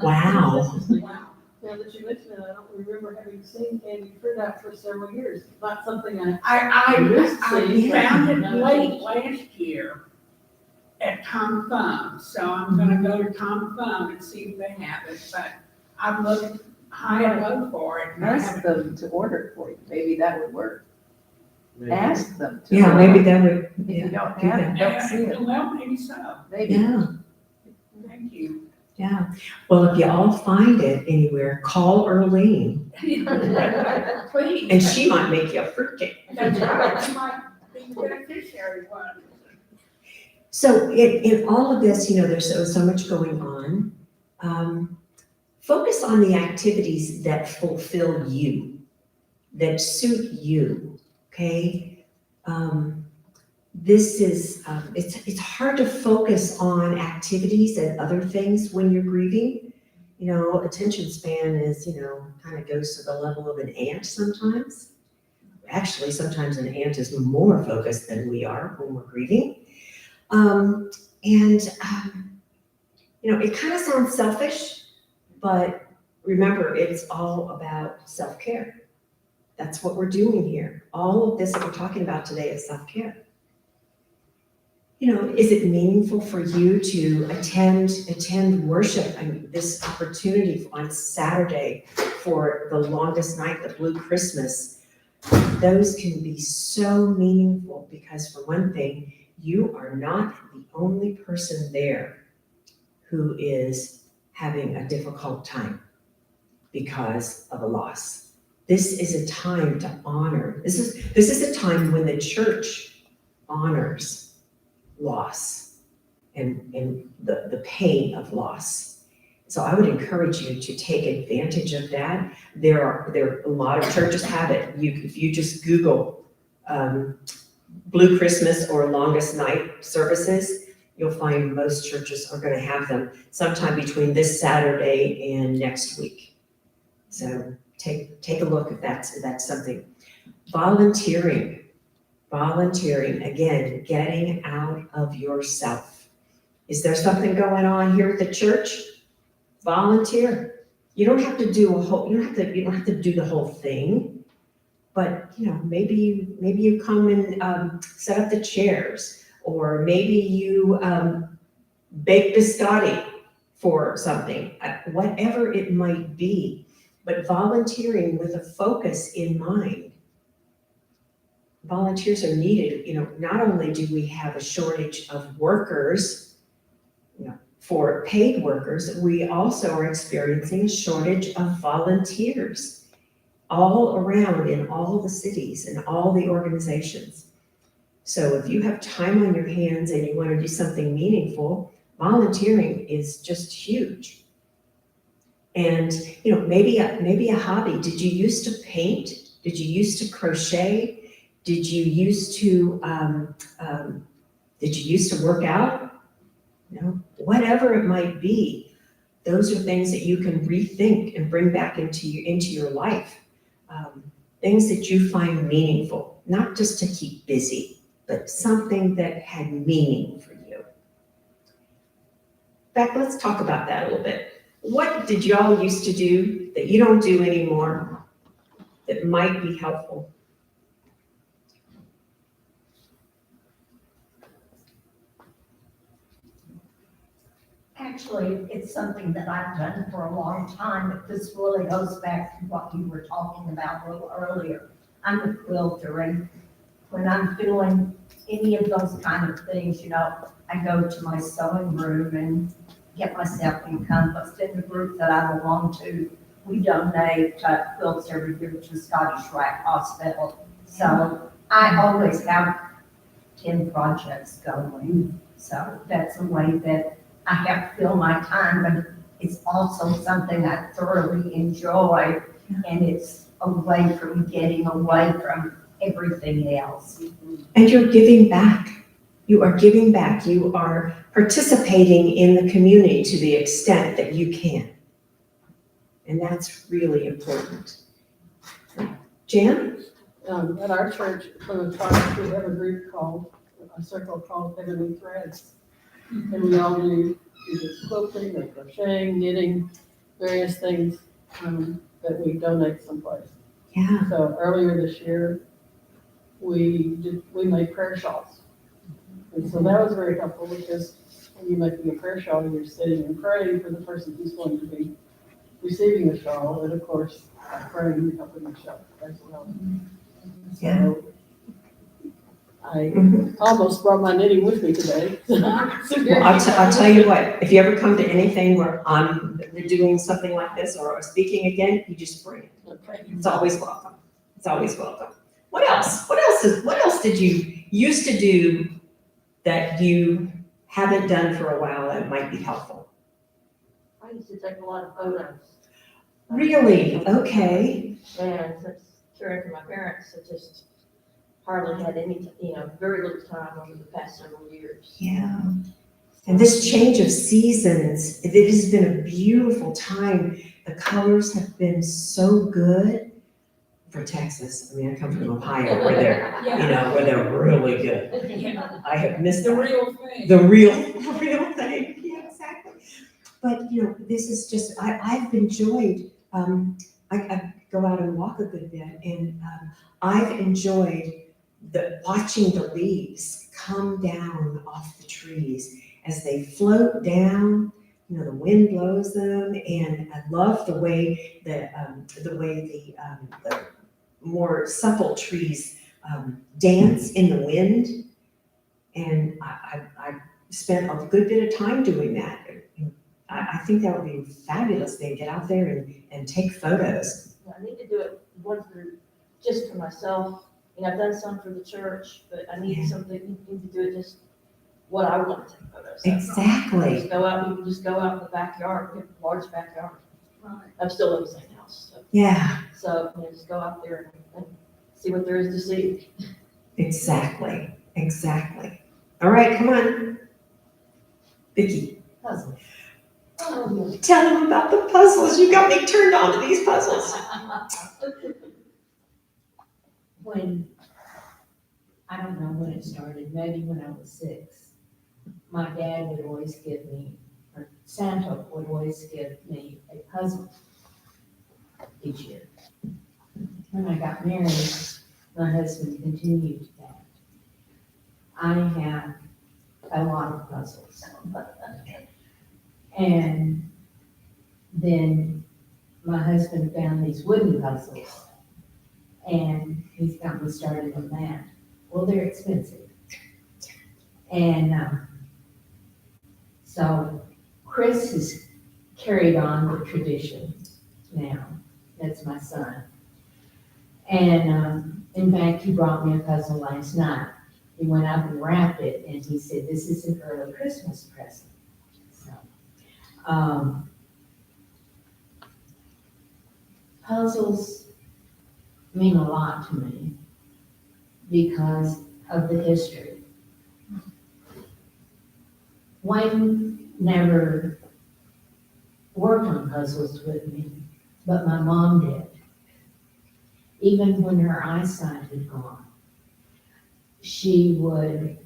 Wow. Wow. Now that you mention it, I don't remember having seen candy fruit out for several years. Not something I. I Yeah. found it late last year at Tom Thumb, so I'm gonna go to Tom Thumb and see if they have it, but I've looked high and low for it. and I Ask haven't- them to order it for you. Maybe that would work. Maybe. Ask them to. Yeah, order maybe it. that would, If you yeah, don't do have that. it, don't see it. Well, maybe so, Maybe. Yeah, thank you. yeah. Well, if you all find it anywhere, call Earlene Please. and she might make you a fruitcake. That's right, you might be the beneficiary one. So in all of this, there's so much going on. Focus on the activities that fulfill you, that suit you, okay? This is, it's hard to focus on activities and other things when you're grieving. Attention span is, kind of goes to the level of an ant sometimes. Actually, sometimes an ant is more focused than we are when we're grieving. It kind of sounds selfish, but remember, it's all about self-care. That's what we're doing here. All of this that we're talking about today is self-care. Is it meaningful for you to attend worship? This opportunity on Saturday for the longest night, the Blue Christmas, those can be so meaningful because for one thing, you are not the only person there who is having a difficult time because of a loss. This is a time to honor. This is a time when the church honors loss and the pain of loss. So I would encourage you to take advantage of that. There are a lot of churches have it. If you just Google Blue Christmas or Longest Night services, you'll find most churches are going to have them sometime between this Saturday and next week. So take a look if that's something. Volunteering, again, getting out of yourself. Is there something going on here at the church? Volunteer. You don't have to do you don't have to do the whole thing, but maybe you come and set up the chairs, or maybe you bake biscotti for something, whatever it might be, but volunteering with a focus in mind. Volunteers are needed. Not only do we have a shortage of workers, for paid workers, we also are experiencing a shortage of volunteers all around in all the cities and all the organizations. So if you have time on your hands and you want to do something meaningful, volunteering is just huge. And maybe a hobby. Did you used to paint? Did you used to crochet? Did you used to work out? Whatever it might be, those are things that you can rethink and bring back into your life. things that you find meaningful, not just to keep busy, but something that had meaning for you. In fact, let's talk about that a little bit. What did y'all used to do that you don't do anymore that might be helpful? Actually, it's something that I've done for a long time, but this really goes back to what you were talking about a little earlier. I'm a quilter, and when I'm doing any of those kind of things, I go to my sewing room and get myself encompassed. In the group that I belong to, we donate quilts every year to Scottish Rite Hospital. So I always have 10 projects going. So that's a way that I have to fill my time, but it's also something I thoroughly enjoy, and it's a way from getting away from everything else. And you're giving back. You are giving back. You are participating in the community to the extent that you can. And that's really important. Jan? At our church, for the tribe, we have a circle called Heavenly Threads. And we all do either quilting or crocheting, knitting, various things that we donate someplace. Yeah. So earlier this year, we made prayer shawls. And so that was very helpful because when you're making a prayer shawl, you're sitting and praying for the person who's going to be receiving the shawl, and of course, praying and helping the shawl as well. Yeah. So I almost brought my knitting with me today. Well, I'll tell you what, if you ever come to anything where they're doing something like this or speaking again, you just bring it. Okay. It's always welcome. It's always welcome. What else? What else did you used to do that you haven't done for a while that might be helpful? I used to take a lot of photos. Really? Okay. And since caring for my parents, I just hardly had any, very little time over the past several years. Yeah. And this change of seasons, it has been a beautiful time. The colors have been so good for Texas. I mean, I come from Ohio where they're, where they're really good. I have missed The that. real thing. The real thing. Yeah, exactly. But, this is just, I've enjoyed, I go out and walk a good bit, and I've enjoyed watching the leaves come down off the trees as they float down. The wind blows them, and I love the way the more supple trees dance in the wind. And I spent a good bit of time doing that. I think that would be a fabulous thing. Get out there and take photos. I need to do it once just for myself. I've done some for the church, but I need something, need to do it just what I want to take photos of. Exactly. We can just go out in the backyard. We have a large backyard. I'm still in the same house. So. Yeah. So, just go out there and see what there is to see. Exactly. All right, come on. Vicky. Puzzles. Tell them about the puzzles. You got me turned on to these puzzles. I don't know when it started, maybe when I was 6, my dad would always give me, or Santa would always give me a puzzle each year. When I got married, my husband continued that. I have a lot of puzzles. And then my husband found these wooden puzzles, and he's got me started on that. Well, they're expensive. And so Chris has carried on the tradition now. That's my son. And in fact, he brought me a puzzle last night. He went up and wrapped it, and he said, "This is an early Christmas present." So, puzzles mean a lot to me because of the history. Wayne never worked on puzzles with me, but my mom did. even when her eyesight had gone, she would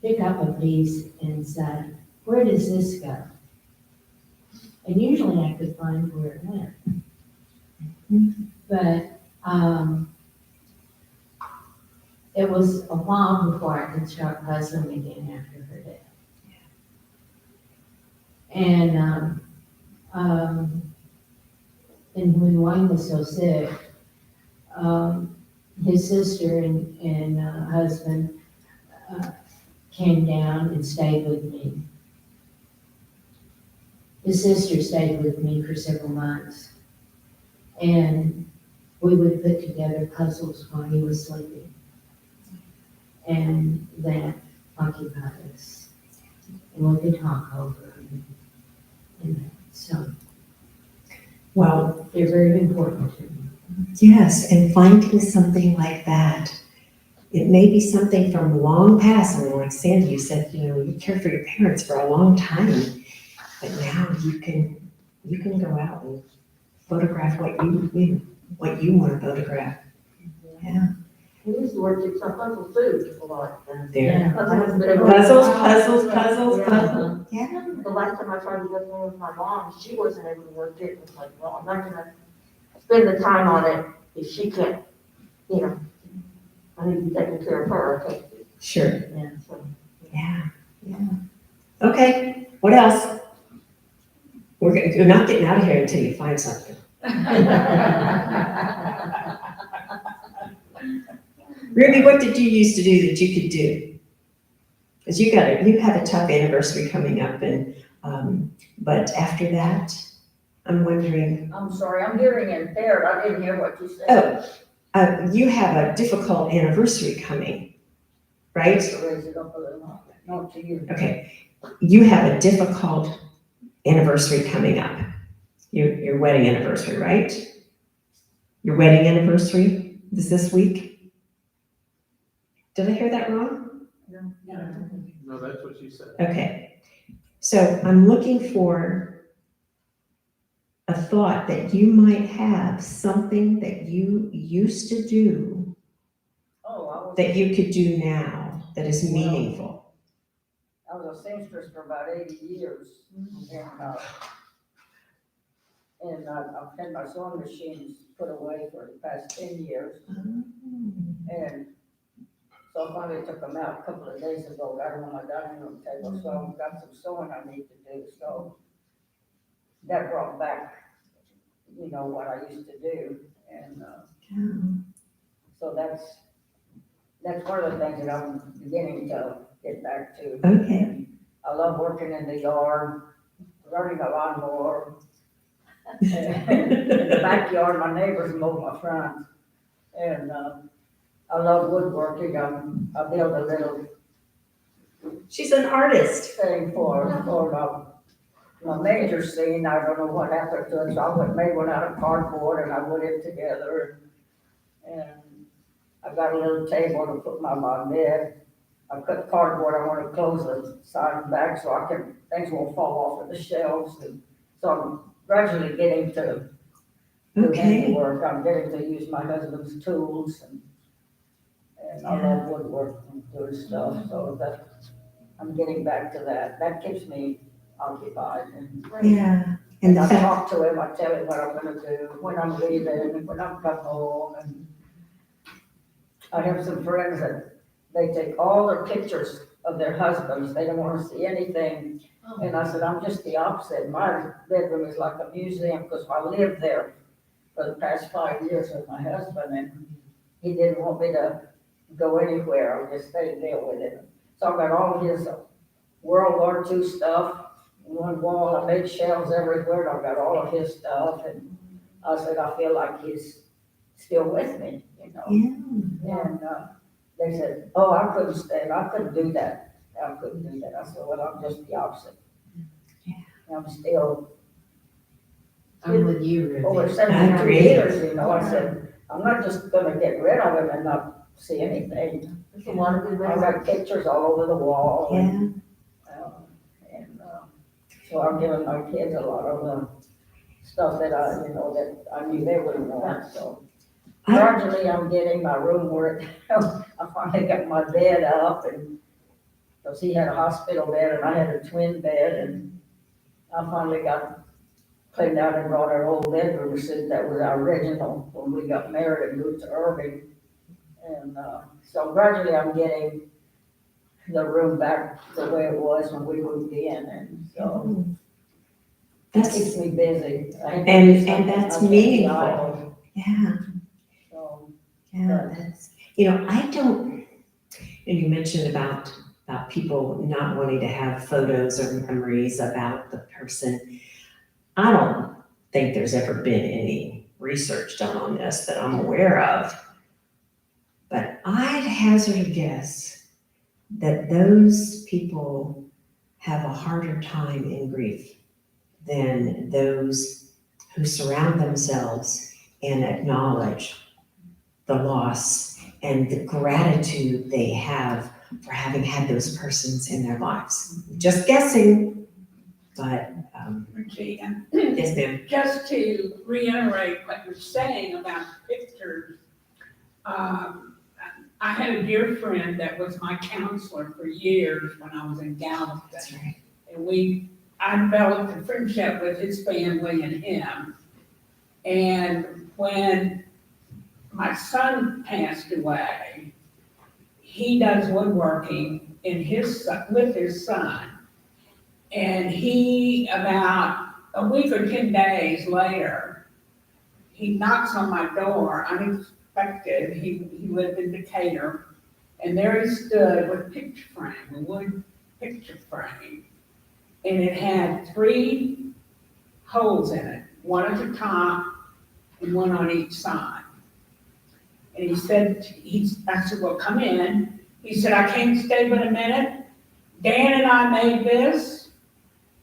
pick up a piece and say, where does this go? And usually I could find where it went. But it was a while before I could start puzzling again after her death. And when Wayne was so sick, his sister and husband came down and stayed with me. His sister stayed with me for several months, and we would put together puzzles while he was sleeping. And that occupied us. And we could talk over and so. Well, They're very important to me. yes, and finding something like that, it may be something from long past, and like Sandy, you said, you know, you cared for your parents for a long time, but now you can go out and photograph what you want to photograph. Yeah. We used to work at some puzzle too, a lot. There. Puzzles, Puzzles. Yeah. The last time I tried to live there with my mom, she wasn't able to work it. It was like, well, I'm not gonna spend the time on it if she can't, you know. I need to be taking care of her, okay? Sure. Yeah, so. Yeah. Okay, what else? You're not getting out of here until you find something. Ruby, what did you used to do that you could do? Because you have a tough anniversary coming up, and but after that, I'm wondering. I'm sorry, I'm hearing impaired. I didn't hear what you said. You have a difficult anniversary coming, right? Raise it up a little, not to you. Okay, you have a difficult anniversary coming up. Your wedding anniversary, right? Your wedding anniversary is this week? Did I hear that wrong? No, that's what you said. Okay, so I'm looking for a thought that you might have, something that you used to do that you could do now that is meaningful. I was a seamstress for about 80 years, and I've had my sewing machines put away for the past 10 years. And so I finally took them out a couple of days ago, got them on my dining room table, so I've got some sewing I need to do, so that brought back, you know, what I used to do, and so that's one of the things that I'm beginning to get back to. Okay. And I love working in the yard, running a lawnmower. In the backyard, my neighbors mow my front, and I love woodworking. I built a little. She's an artist. Thing for my major scene. I don't know what happened to it, so I made one out of cardboard and I put it together. And I got a little table to put my bed. I cut cardboard. I want to close the side and back so things won't fall off of the shelves. And so I'm gradually getting to do handiwork. I'm getting to use my husband's tools, and I love woodwork and doing stuff. So I'm getting back to that. That keeps me occupied. And I talk to him. I tell him what I'm going to do, when I'm leaving, and when I'm coming home. And I have some friends that they take all their pictures of their husbands. They don't want to see anything. And I said, I'm just the opposite. My bedroom is like a museum because I lived there for the past 5 years with my husband, and he didn't want me to go anywhere. I just stayed there with him. So I've got all his World War II stuff on one wall. I made shelves everywhere, and I've got all of his stuff. And I said, I feel like he's still with me, you know. And they said, oh, I couldn't stand, I couldn't do that. I couldn't do that. I said, well, I'm just the opposite. I'm still. I'm with you, Ruby. Over 72 years, you know. I said, I'm not just gonna get rid of him and not see anything. There's a lot of good I've got pictures all over the wall. So I'm giving my kids a lot of the stuff that I knew they wouldn't want, so. Gradually, I'm getting my room where I finally got my bed up and, because he had a hospital bed and I had a twin bed, and I finally got cleaned out and brought our old bedroom set that was our original when we got married and moved to Irving. And, so gradually I'm getting the room back the way it was when we moved in, and so it keeps me busy. And that's meaningful. Yeah, So, yeah, that's, I don't, and you mentioned about people not wanting to have photos or memories about the person. I don't think there's ever been any research done on this that I'm aware of. But I'd hazard a guess that those people have a harder time in grief than those who surround themselves and acknowledge the loss and the gratitude they have for having had those persons in their lives. Just guessing, but Regina, yes, ma'am. just to reiterate what you're saying about pictures, I had a dear friend that was my counselor for years when I was in Galveston. That's right. And I developed a friendship with his family and him. And when my son passed away, he does woodworking with his son. And he, about a week or 10 days later, he knocks on my door, unexpected. He lived in Decatur, and there he stood with a picture frame, a wood picture frame. And it had 3 holes in it, one at the top and one on each side. And he said, I said, well, come in. He said, I can't stay but a minute. Dan and I made this,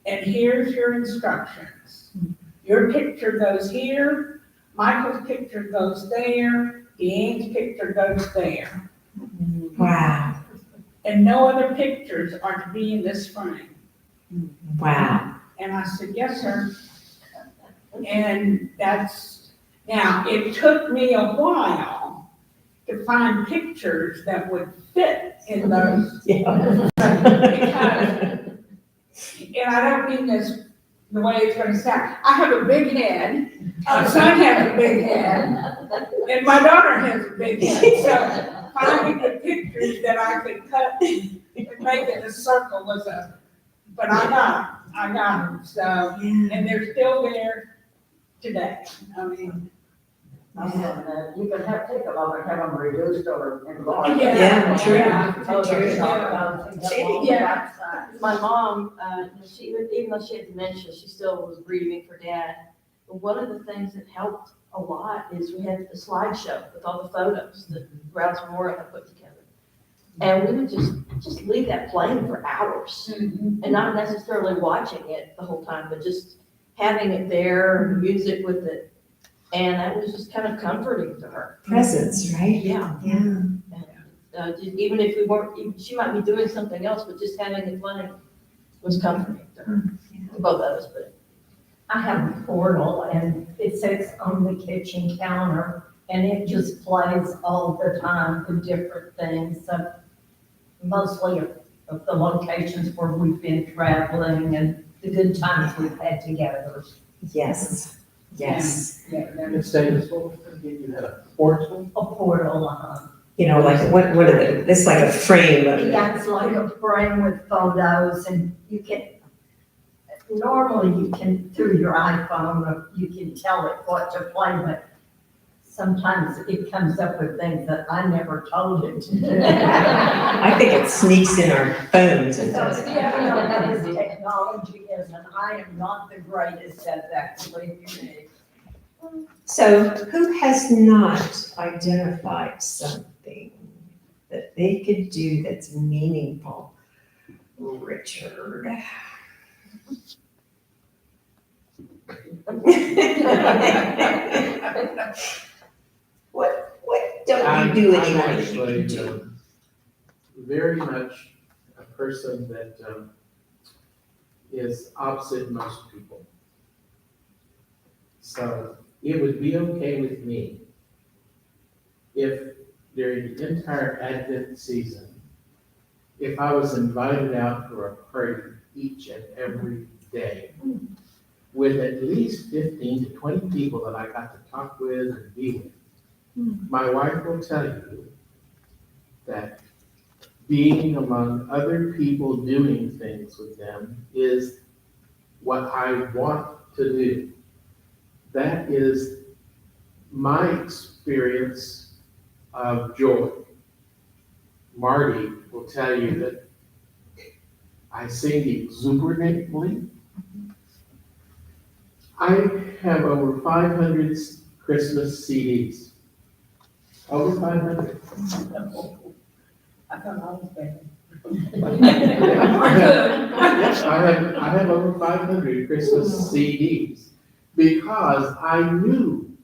and here's your instructions. Your picture goes here, Michael's picture goes there, Deanne's picture goes there. Wow. And no other pictures are to be in this frame. Wow. And I said, yes, sir. And now it took me a while to find pictures that would fit in those. Yeah. Because, and I don't mean this the way it's gonna sound. I have a big head, my son has a big head, and my daughter has a big head. So finding the pictures that I could cut and make it a circle but I got them. So, and they're still there today. I mean, you can take them up and have them reduced or enlarged. Yeah, true. Yeah. My mom, even though she had dementia, she still was grieving for Dad. But one of the things that helped a lot is we had the slideshow with all the photos that Grounds Memorial had put together. And we would just leave that playing for hours and not necessarily watching it the whole time, but just having it there, music with it. And that was just kind of comforting to her. Presence, right? Yeah. Yeah. Even if we weren't, she might be doing something else, but just having it playing was comforting to her, to both of us. But I have a portal and it sits on the kitchen counter and it just plays all the time for different things. So mostly of the locations where we've been traveling and the good times we've had together. Yes. Yes. Ms. Davis, what was the thing you had, a portal? A portal, Like what are it's like a frame. Yeah, it's like a frame with photos and you can, normally you can, through your iPhone, you can tell it what to play, but sometimes it comes up with things that I never told it to do. I think it sneaks in our phones and does it. That is technology is, and I am not the greatest at that, believe me. So who has not identified something that they could do that's meaningful? Richard. What don't you do anymore? I'm actually very much a person that is opposite most people. So it would be okay with me if during the entire Advent season, if I was invited out for a party each and every day with at least 15 to 20 people that I got to talk with and be with. My wife will tell you that being among other people doing things with them is what I want to do. That is my experience of joy. Marty will tell you that I sing exuberantly. I have over 500 Christmas CDs. Over 500. I thought I was better. Yes, I have over 500 Christmas CDs because I knew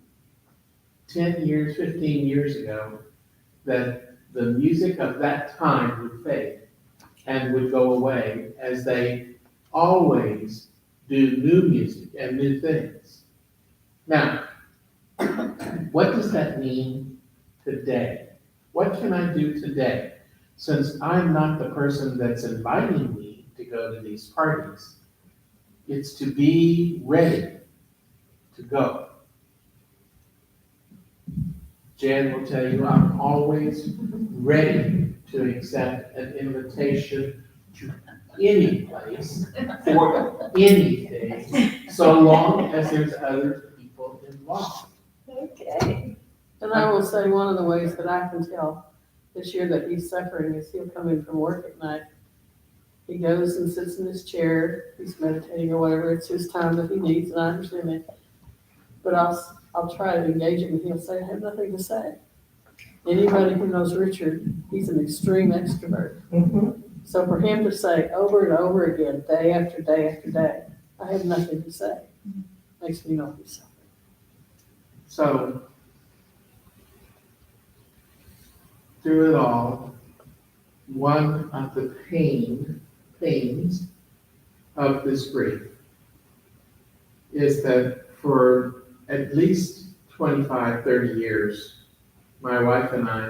10 years, 15 years ago that the music of that time would fade and would go away as they always do new music and new things. Now, what does that mean today? What can I do today? Since I'm not the person that's inviting me to go to these parties, it's to be ready to go. Jan will tell you I'm always ready to accept an invitation to any place for anything, so long as there's other people involved. Okay. And I will say, one of the ways that I can tell this year that he's suffering is he'll come in from work at night. He goes and sits in his chair, he's meditating or whatever, it's his time that he needs, and I understand that. But I'll try to engage him, and he'll say, I have nothing to say. Anybody who knows Richard, he's an extreme extrovert. So for him to say over and over again, day after day after day, I have nothing to say, makes me know he's suffering. So, through it all, one of the pains of this grief is that for at least 25, 30 years, my wife and I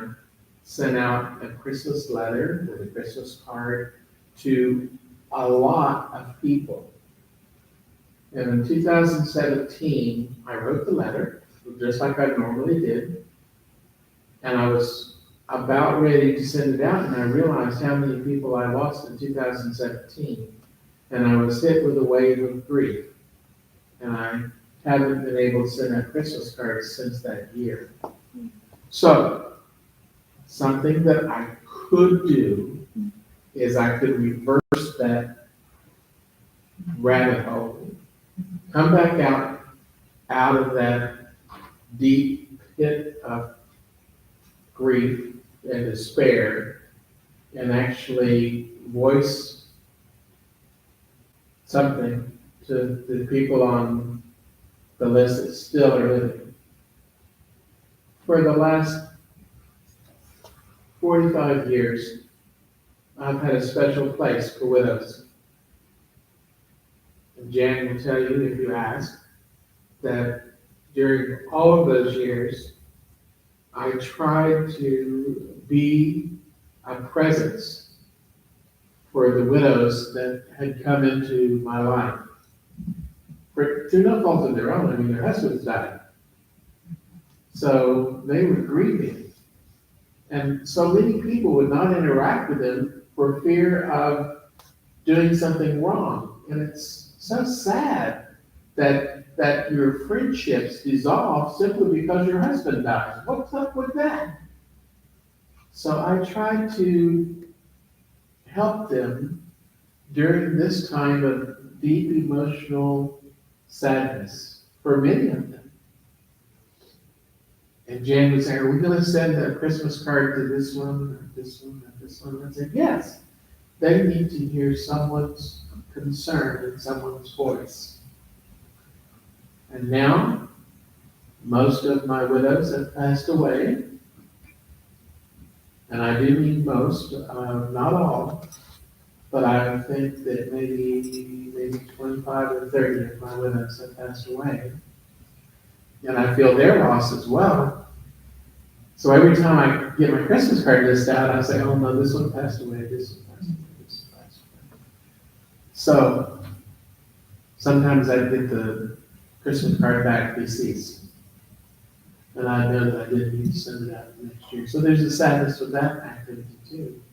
sent out a Christmas letter with a Christmas card to a lot of people. And in 2017, I wrote the letter, just like I normally did. And I was about ready to send it out, and I realized how many people I lost in 2017. And I was hit with a wave of grief. And I haven't been able to send out Christmas cards since that year. So, something that I could do is I could reverse that rabbit hole, come back out of that deep pit of grief and despair, and actually voice something to the people on the list that still are living. For the last 45 years, I've had a special place for widows. And Jan will tell you, if you ask, that during all of those years, I tried to be a presence for the widows that had come into my life. Through no fault of their own, I mean, their husbands died. So they were grieving. And so many people would not interact with them for fear of doing something wrong. And it's so sad that your friendships dissolve simply because your husband dies. What's up with that? So I tried to help them during this time of deep emotional sadness for many of them. And Jan would say, are we going to send a Christmas card to this one, or this one, or this one? And I said, yes. They need to hear someone's concern in someone's voice. And now, most of my widows have passed away. And I do mean most, not all. But I think that maybe 25 or 30 of my widows have passed away. And I feel their loss as well. So every time I get my Christmas card list out, I say, oh no, this one passed away, this one passed away, this one passed away. So sometimes I get the Christmas card back deceased. And I know that I didn't need to send it out next year. So there's a sadness with that activity too.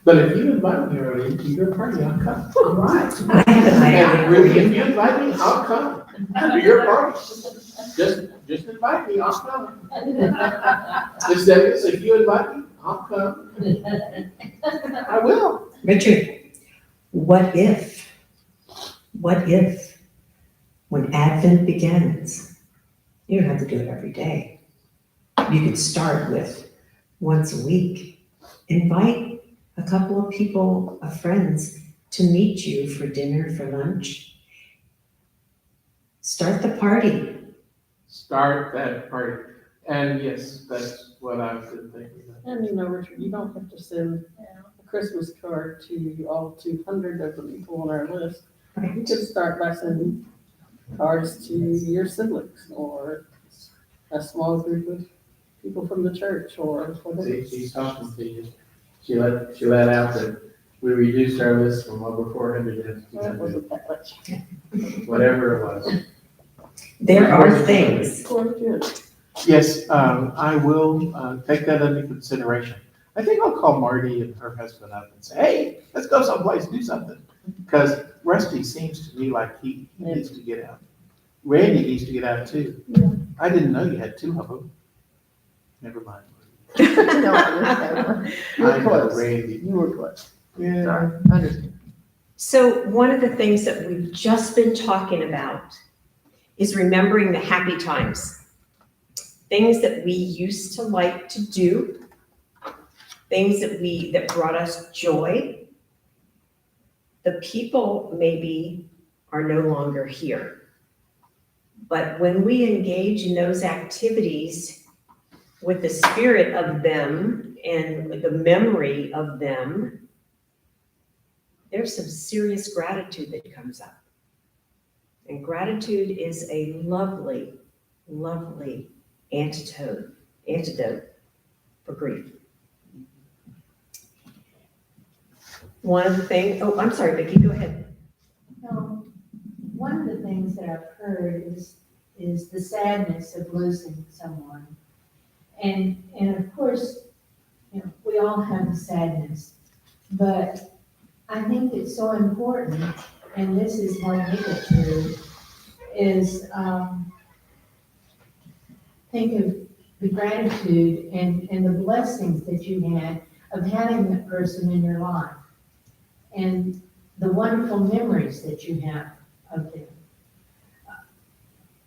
But if you invite me already to your party, I'll come. All right. I have an And idea. Ruby, if you invite me, I'll come to your party. Just invite me, I'll come. Just say this, if you invite me, I'll come. I will. Richard, what if, when Advent begins, you don't have to do it every day. You could start with once a week. Invite a couple of people, of friends, to meet you for dinner, for lunch. Start the party. Start that party. And yes, that's what I've been thinking of. And you know, Richard, you don't have to send a Christmas card to all 200 of the people on our list. You could start by sending cards to your siblings or a small group of people from the church or whatever. See, she's talking to you. She let out that we reduced our list from over 400 to Well, it wasn't that much. whatever it was. There are things. Yes, I will take that under consideration. I think I'll call Marty and her husband up and say, hey, let's go someplace, do something. Because Rusty seems to me like he needs to get out. Randy needs to get out too. Yeah. I didn't know you had two of them. Never mind. No, I You were I know close. Randy. You were close. Yeah. Sorry, I understand. So one of the things that we've just been talking about is remembering the happy times. Things that we used to like to do, things that brought us joy. The people maybe are no longer here. But when we engage in those activities with the spirit of them and with the memory of them, there's some serious gratitude that comes up. And gratitude is a lovely, lovely antidote for grief. One of the things, oh, I'm sorry, Vicky, go ahead. No, one of the things that I've heard is the sadness of losing someone. And of course, you know, we all have the sadness, but I think it's so important, and this is more true, is think of the gratitude and the blessings that you had of having that person in your life, and the wonderful memories that you have of them.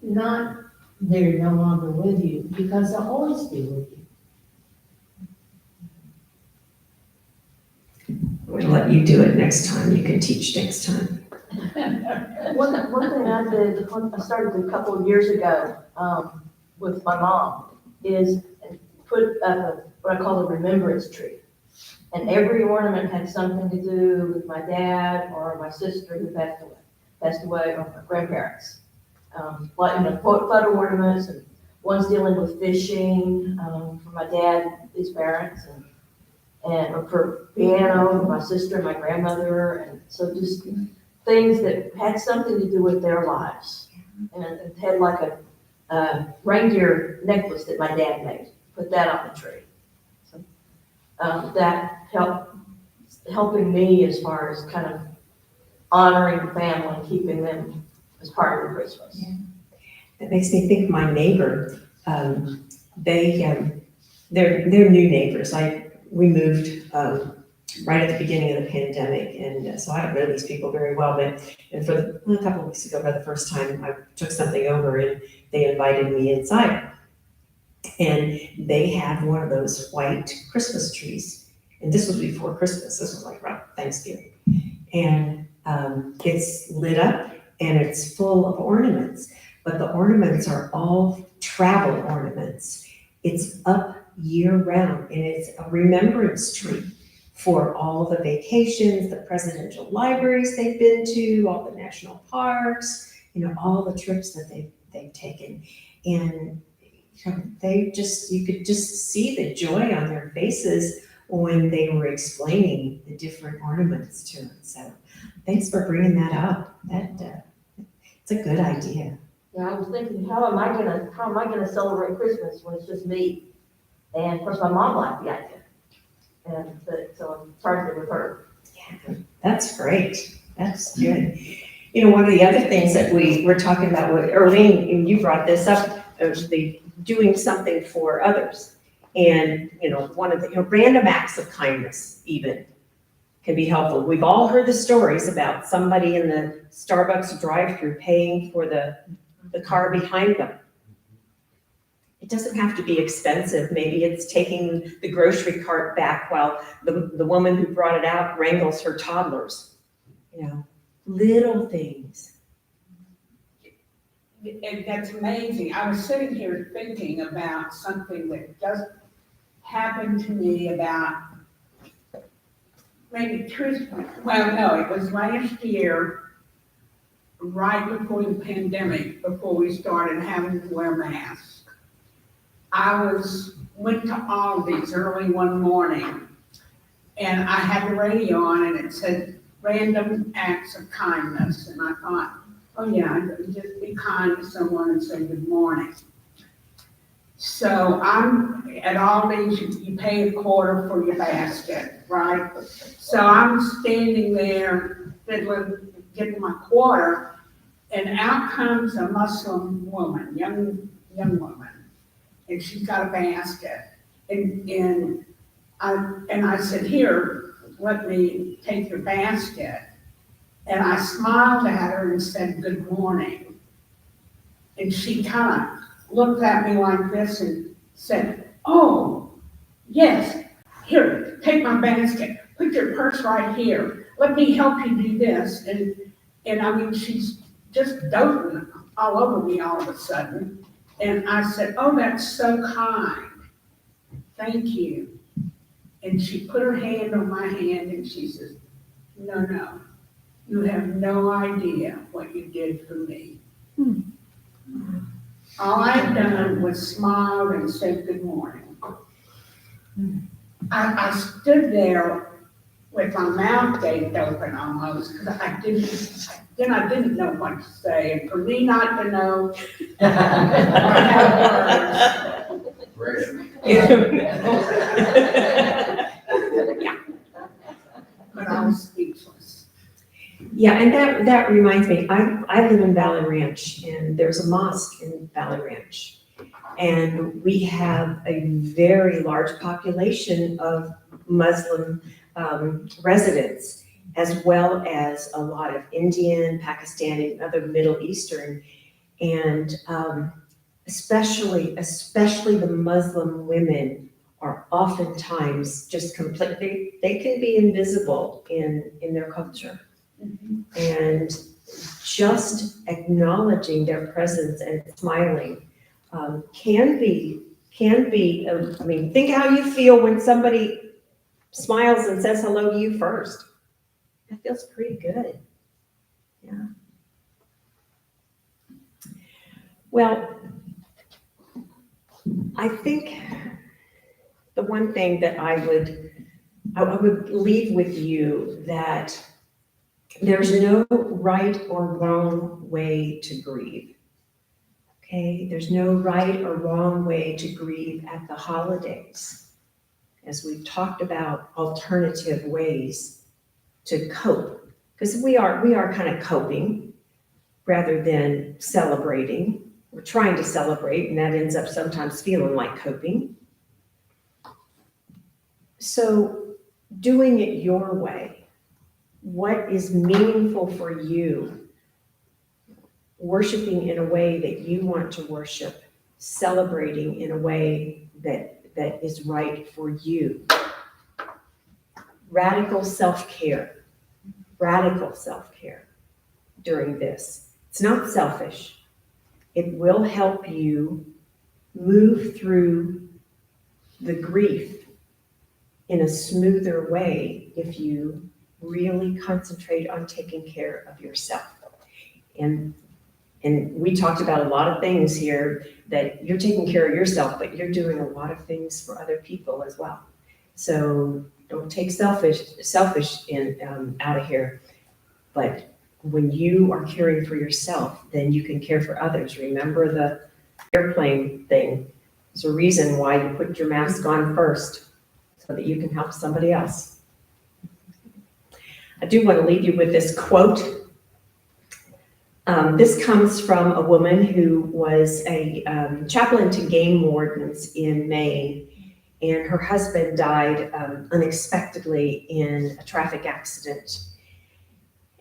Not they're no longer with you, because they'll always be with you. We'll let you do it next time. You can teach next time. One thing I did, I started a couple of years ago with my mom, is put up what I call the Remembrance Tree. And every ornament had something to do with my dad or my sister who passed away, or my grandparents. Like, you know, photo ornaments, and one's dealing with fishing for my dad, his parents, and for piano, for my sister, my grandmother, and so just things that had something to do with their lives. And it had like a reindeer necklace that my dad made, put that on the tree. So that helping me as far as kind of honoring family, keeping them as part of the Christmas. Yeah. That makes me think of my neighbor. They're new neighbors. We moved right at the beginning of the pandemic, and so I don't know these people very well. But a couple of weeks ago, for the first time, I took something over, and they invited me inside. And they had one of those white Christmas trees, and this was before Christmas. This was like around Thanksgiving, and it's lit up and it's full of ornaments. But the ornaments are all travel ornaments. It's up year round, and it's a remembrance tree for all the vacations, the presidential libraries they've been to, all the national parks, you know, all the trips that they've taken. And you could just see the joy on their faces when they were explaining the different ornaments to it. So thanks for bringing that up. It's a good idea. Yeah, I was thinking, how am I gonna celebrate Christmas when it's just me? And of course, my mom liked the idea. So I'm targeted with her. Yeah, that's great. That's good. You know, one of the other things that we were talking about with Earlene, and you brought this up, was the doing something for others. And, you know, one of the, random acts of kindness even can be helpful. We've all heard the stories about somebody in the Starbucks drive-through paying for the car behind them. It doesn't have to be expensive. Maybe it's taking the grocery cart back while the woman who brought it out wrangles her toddlers. You know, little things. And that's amazing. I was sitting here thinking about something that just happened to me about maybe it was last year, right before the pandemic, before we started having to wear masks. I went to Aldi's early one morning, and I had the radio on, and it said random acts of kindness, and I thought, oh yeah, just be kind to someone and say good morning. So I'm at Aldi's, you pay $0.25 for your basket, right? So I'm standing there fiddling, getting my quarter, and out comes a Muslim woman, young woman, and she's got a basket, and I said, here, let me take your basket. And I smiled at her and said, good morning. And she kind of looked at me like this and said, oh, yes, here, take my basket, put your purse right here. Let me help you do this. And I mean, she's just doting all over me all of a sudden. And I said, oh, that's so kind. Thank you. And she put her hand on my hand and she says, no. You have no idea what you did for me. All I'd done was smile and say good morning. I stood there with my mouth gaped open almost, because I didn't know what to say. And for me not to know or have words. But I was speechless. Yeah, and that reminds me, I live in Valley Ranch, and there's a mosque in Valley Ranch. And we have a very large population of Muslim residents, as well as a lot of Indian, Pakistani, and other Middle Eastern. And especially the Muslim women are oftentimes just completely, they can be invisible in their culture. And just acknowledging their presence and smiling can be, I mean, think how you feel when somebody smiles and says hello to you first. That feels pretty good. Yeah. Well, I think the one thing that I would leave with you, that there's no right or wrong way to grieve. Okay, there's no right or wrong way to grieve at the holidays. As we've talked about alternative ways to cope, because we are kind of coping rather than celebrating. We're trying to celebrate, and that ends up sometimes feeling like coping. So doing it your way, what is meaningful for you, worshiping in a way that you want to worship, celebrating in a way that is right for you. Radical self-care during this. It's not selfish. It will help you move through the grief in a smoother way if you really concentrate on taking care of yourself. And And we talked about a lot of things here, that you're taking care of yourself, but you're doing a lot of things for other people as well. So don't take selfish out of here. But when you are caring for yourself, then you can care for others. Remember the airplane thing. There's a reason why you put your mask on first, so that you can help somebody else. I do want to leave you with this quote. This comes from a woman who was a chaplain to game wardens in Maine, and her husband died unexpectedly in a traffic accident.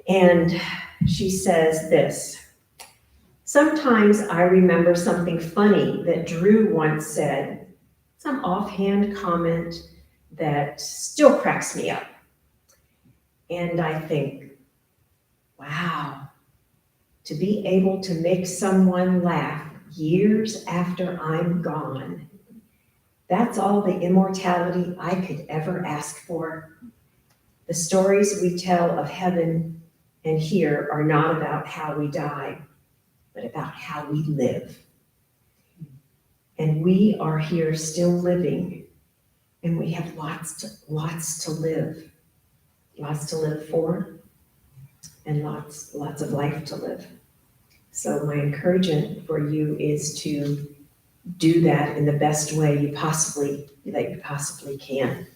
And she says this: "Sometimes I remember something funny that Drew once said, some offhand comment that still cracks me up. And I think, wow, to be able to make someone laugh years after I'm gone, that's all the immortality I could ever ask for. The stories we tell of heaven and here are not about how we die, but about how we live. And we are here still living, and we have lots to live for, and lots of life to live. So my encouragement for you is to do that in the best way you possibly can.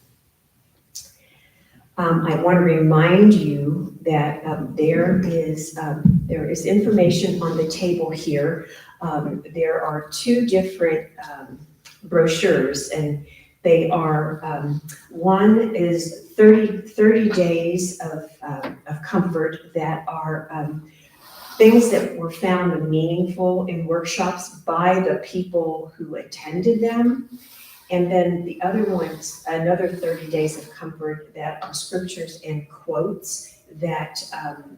I want to remind you that there is information on the table here. There are two different brochures, and they are, one is 30 days of comfort that are things that were found meaningful in workshops by the people who attended them. And then the other one's another 30 days of comfort that are scriptures and quotes that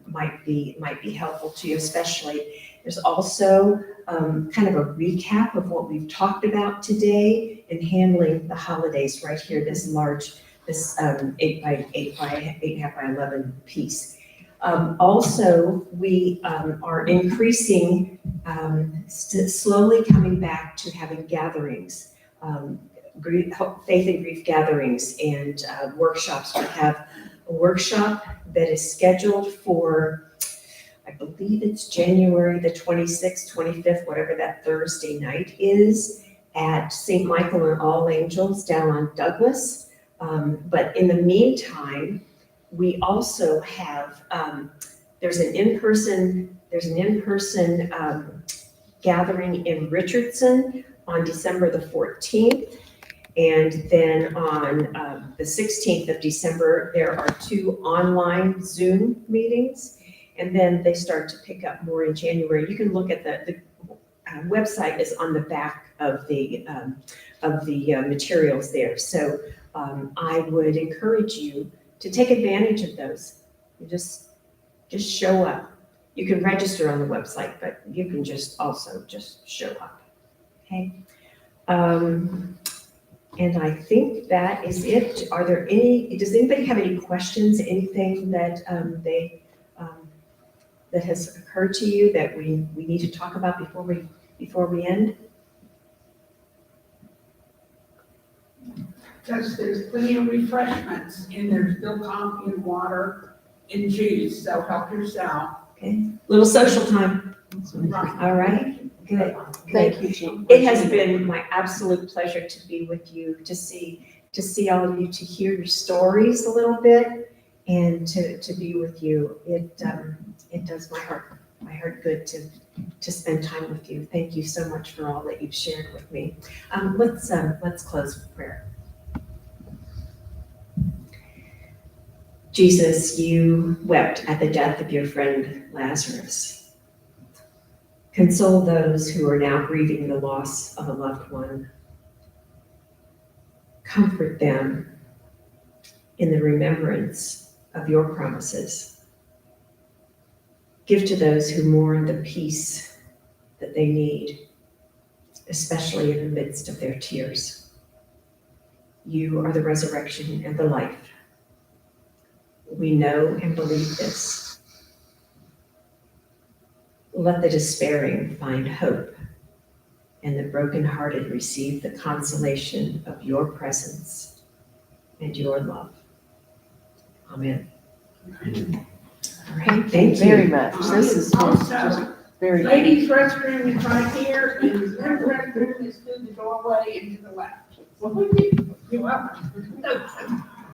might be helpful to you, especially. There's also kind of a recap of what we've talked about today in handling the holidays right here, this 8 by 8.5 by 11 piece. Also, we are increasing, slowly coming back to having gatherings, faith and grief gatherings and workshops. We have a workshop that is scheduled for, I believe it's January the 26th, 25th, whatever that Thursday night is, at St. Michael and All Angels down on Douglas. But in the meantime, we also have, there's an in-person gathering in Richardson on December the 14th. And then on the 16th of December, there are 2 online Zoom meetings. And then they start to pick up more in January. You can look at the website is on the back of the materials there. So I would encourage you to take advantage of those. You just show up. You can register on the website, but you can just show up. Okay. And I think that is it. Does anybody have any questions, anything that that has occurred to you that we need to talk about before we end? Because there's plenty of refreshments, and there's still coffee and water and juice, so help yourself. Okay, little social time. All right, good. Thank you, Jean. It has been my absolute pleasure to be with you, to see all of you, to hear your stories a little bit, and to be with you. It does my heart good to spend time with you. Thank you so much for all that you've shared with me. Let's close with prayer. Jesus, you wept at the death of your friend Lazarus. Console those who are now grieving the loss of a loved one. Comfort them in the remembrance of your promises. Give to those who mourn the peace that they need, especially in the midst of their tears. You are the resurrection and the life. We know and believe this. Let the despairing find hope, and the brokenhearted receive the consolation of your presence and your love. Amen. All right, thank you. Very much. This is just Also, very. ladies' restroom is right here, and the men's restroom is through the doorway and to the left. Well, you're welcome.